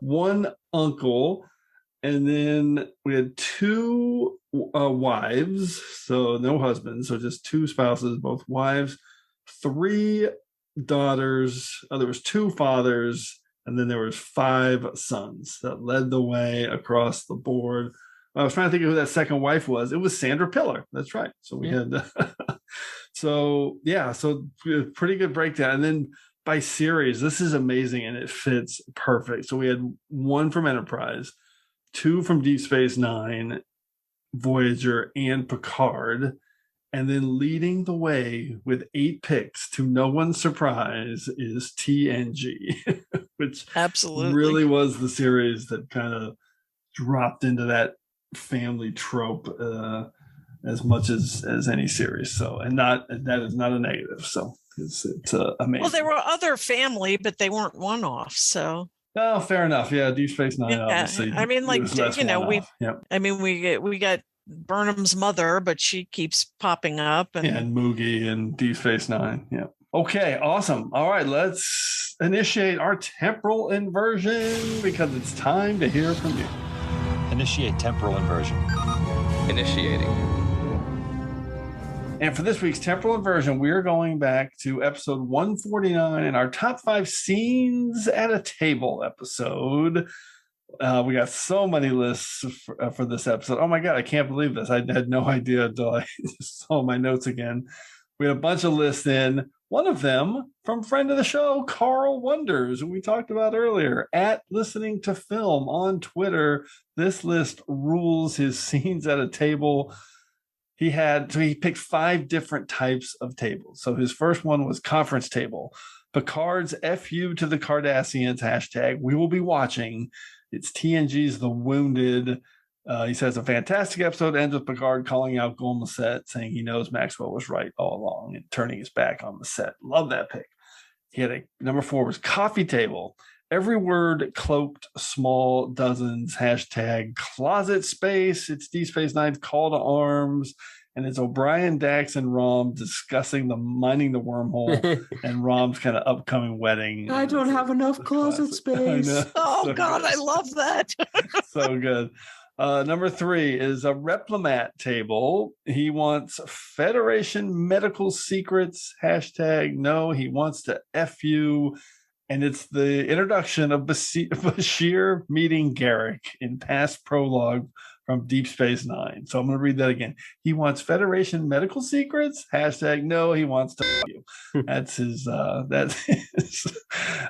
Speaker 2: 1 uncle, and then we had 2 wives, so no husbands, so just 2 spouses, both wives, 3 daughters, there was 2 fathers, and then there was 5 sons that led the way across the board. I was trying to think of who that second wife was. It was Sandra Piller. That's right. So we had, so pretty good breakdown. And then by series, this is amazing and it fits perfect. So we had 1 from Enterprise, 2 from Deep Space Nine, Voyager, and Picard. And then leading the way with 8 picks, to no one's surprise, is TNG, which absolutely really was the series that kind of dropped into that family trope as much as any series. So, and that is not a negative. So it's amazing.
Speaker 3: Well, there were other family, but they weren't one-offs. So.
Speaker 2: Oh, fair enough. Yeah, Deep Space Nine. Yeah, obviously.
Speaker 3: I mean, like we got Burnham's mother, but she keeps popping up.
Speaker 2: And Moogie and Deep Space Nine. Yeah. Okay, awesome. All right, let's initiate our temporal inversion because it's time to hear from you.
Speaker 21: Initiate temporal inversion.
Speaker 7: Initiating.
Speaker 2: And for this week's temporal inversion, we are going back to episode 149 in our top 5 scenes at a table episode. We got so many lists for this episode. Oh my God, I can't believe this. I had no idea until I saw my notes again. We had a bunch of lists in. One of them from friend of the show, Carl Wonders, who we talked about earlier, at Listening to Film on Twitter. This list rules his scenes at a table. He picked 5 different types of tables. So his first one was conference table. Picard's FU to the Cardassians, hashtag, we will be watching. It's TNG's The Wounded. He says a fantastic episode ends with Picard calling out Gul Macet, saying he knows Maxwell was right all along and turning his back on Macet. Love that pick. He had number 4 was coffee table. Every word cloaked, small dozens, hashtag closet space. It's Deep Space Nine's call to arms. And it's O'Brien, Dax, and Rom discussing mining the wormhole and Rom's kind of upcoming wedding.
Speaker 4: I don't have enough closet space.
Speaker 3: Oh, so God, good. I love that.
Speaker 2: So good. Number 3 is a Replimat table. He wants Federation Medical Secrets. Hashtag no, he wants to F you. And it's the introduction of Bashir meeting Garrick in past prologue from Deep Space Nine. So I'm going to read that again. He wants Federation Medical Secrets. Hashtag no, he wants to F you. That's his, that is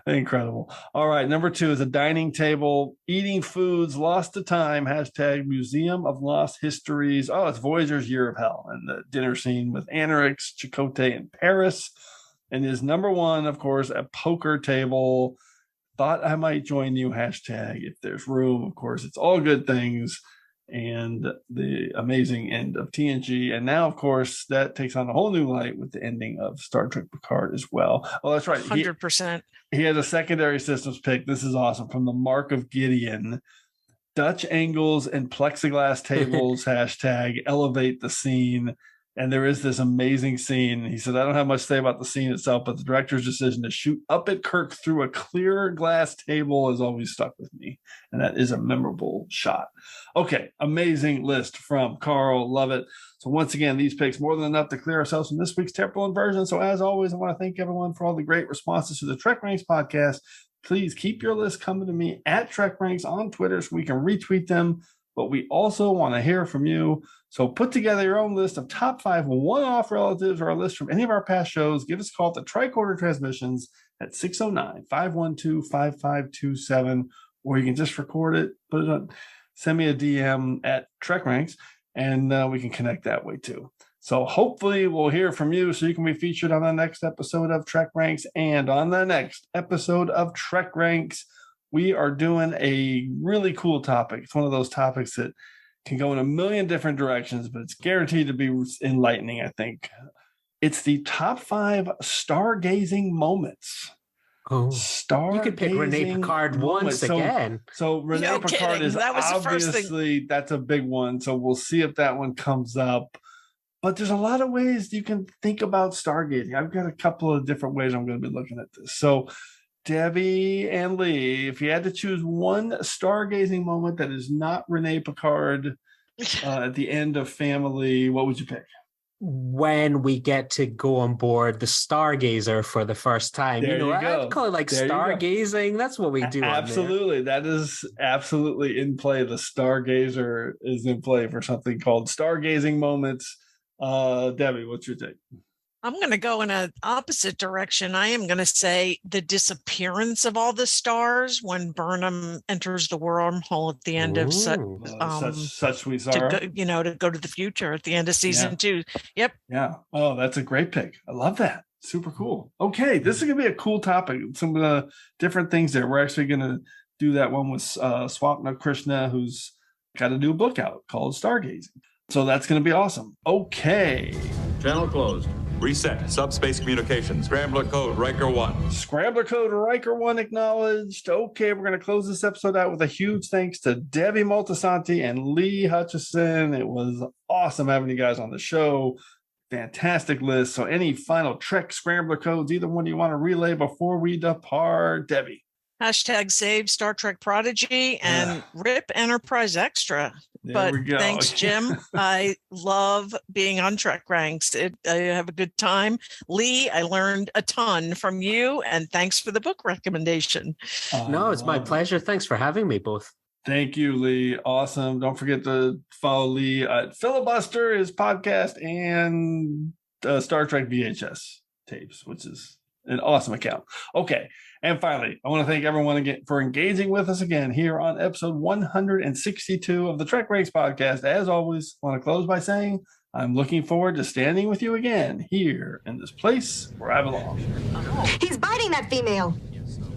Speaker 2: incredible. All right. Number 2 is a dining table, eating foods lost to time. Hashtag Museum of Lost Histories. Oh, it's Voyager's Year of Hell. And the dinner scene with Anarix, Chakotay, and Paris. And his number 1, of course, a poker table. Thought I might join you. Hashtag if there's room. Of course, it's all good things. And the amazing end of TNG. And now, of course, that takes on a whole new light with the ending of Star Trek Picard as well. Oh, that's right.
Speaker 3: 100%.
Speaker 2: He has a secondary systems pick. This is awesome. From the Mark of Gideon. Dutch angles and plexiglass tables. Hashtag elevate the scene. And there is this amazing scene. He said, I don't have much to say about the scene itself, but the director's decision to shoot up at Kirk through a clear glass table has always stuck with me. And that is a memorable shot. Okay, amazing list from Carl. Love it. So once again, these picks more than enough to clear ourselves from this week's temporal inversion. So as always, I want to thank everyone for all the great responses to the TrekRanks podcast. Please keep your list coming to me at TrekRanks on Twitter so we can retweet them. But we also want to hear from you. So put together your own list of top 5 one-off relatives or a list from any of our past shows. Give us a call at the Tricorder Transmissions at 609-512-5527, or you can just record it, put it on, send me a DM at TrekRanks, and we can connect that way too. So hopefully we'll hear from you so you can be featured on the next episode of TrekRanks. And on the next episode of TrekRanks, we are doing a really cool topic. It's one of those topics that can go in a million different directions, but it's guaranteed to be enlightening, I think. It's the top 5 stargazing moments.
Speaker 4: Oh, you could pick Renee Picard once again.
Speaker 2: So Renee Picard is obviously, that's a big one. So we'll see if that one comes up. But there's a lot of ways you can think about stargazing. I've got a couple of different ways I'm going to be looking at this. So Debbie and Lee, if you had to choose one stargazing moment that is not Renee Picard at the end of Family, what would you pick?
Speaker 4: When we get to go on board the Stargazer for the first time. I'd call it like stargazing. That's what we do.
Speaker 2: Absolutely. That is absolutely in play. The Stargazer is in play for something called stargazing moments. Debbie, what's your take?
Speaker 3: I'm going to go in an opposite direction. I am going to say the disappearance of all the stars when Burnham enters the wormhole at the end of Such
Speaker 2: Sweet Sorrow.
Speaker 3: To go to the future at the end of season 2. Yep.
Speaker 2: Yeah. Oh, that's a great pick. I love that. Super cool. Okay, this is going to be a cool topic. Some of the different things there. We're actually going to do that one with Swapna Krishna, who's got a new book out called Stargazing. So that's going to be awesome. Okay.
Speaker 1: Channel closed. Reset. Subspace communication. Scrambler code Riker 1.
Speaker 2: Scrambler code Riker 1 acknowledged. Okay, we're going to close this episode out with a huge thanks to Debbie Moltisanti and Lee Hutchison. It was awesome having you guys on the show. Fantastic list. So any final Trek Scrambler codes, either one you want to relay before we depart? Debbie.
Speaker 3: #, save Star Trek Prodigy and RIP Enterprise Extra.
Speaker 2: There we go.
Speaker 3: Thanks, Jim. I love being on TrekRanks. I have a good time. Lee, I learned a ton from you, and thanks for the book recommendation.
Speaker 4: No, it's my pleasure. Thanks for having me both.
Speaker 2: Thank you, Lee. Awesome. Don't forget to follow Lee at Filibuster, his podcast, and Star Trek VHS tapes, which is an awesome account. Okay. And finally, I want to thank everyone again for engaging with us again here on episode 162 of the TrekRanks podcast. As always, I want to close by saying I'm looking forward to standing with you again here in this place where I belong.
Speaker 22: He's biting that female.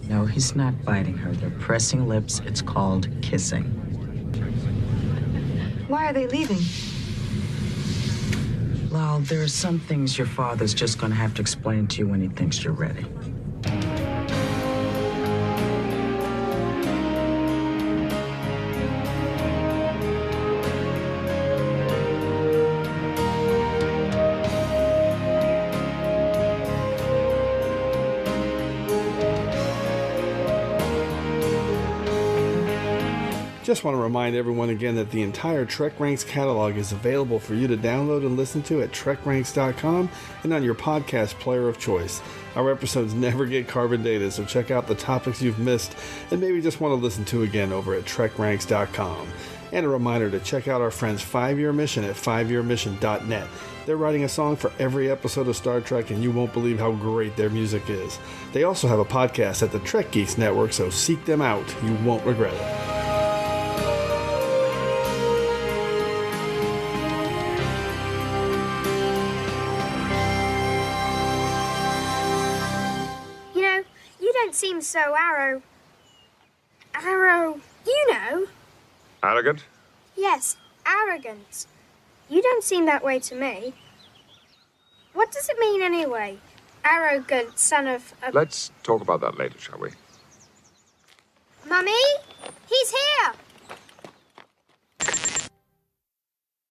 Speaker 23: No, he's not biting her. They're pressing lips. It's called kissing.
Speaker 22: Why are they leaving?
Speaker 23: Well, there are some things your father's just going to have to explain to you when he thinks you're ready.
Speaker 2: Just want to remind everyone again that the entire TrekRanks catalog is available for you to download and listen to at TrekRanks.com and on your podcast player of choice. Our episodes never get carbon dated, so check out the topics you've missed and maybe just want to listen to again over at TrekRanks.com. And a reminder to check out our friends 5-Year Mission at 5yearmission.net. They're writing a song for every episode of Star Trek, and you won't believe how great their music is. They also have a podcast at the Trek Geeks Network, so seek them out. You won't regret it.
Speaker 11: Seem so arrow, you know.
Speaker 14: Arrogant?
Speaker 11: Yes, arrogant. You don't seem that way to me. What does it mean anyway? Arrogant son of a...
Speaker 14: Let's talk about that later, shall we?
Speaker 11: Mummy?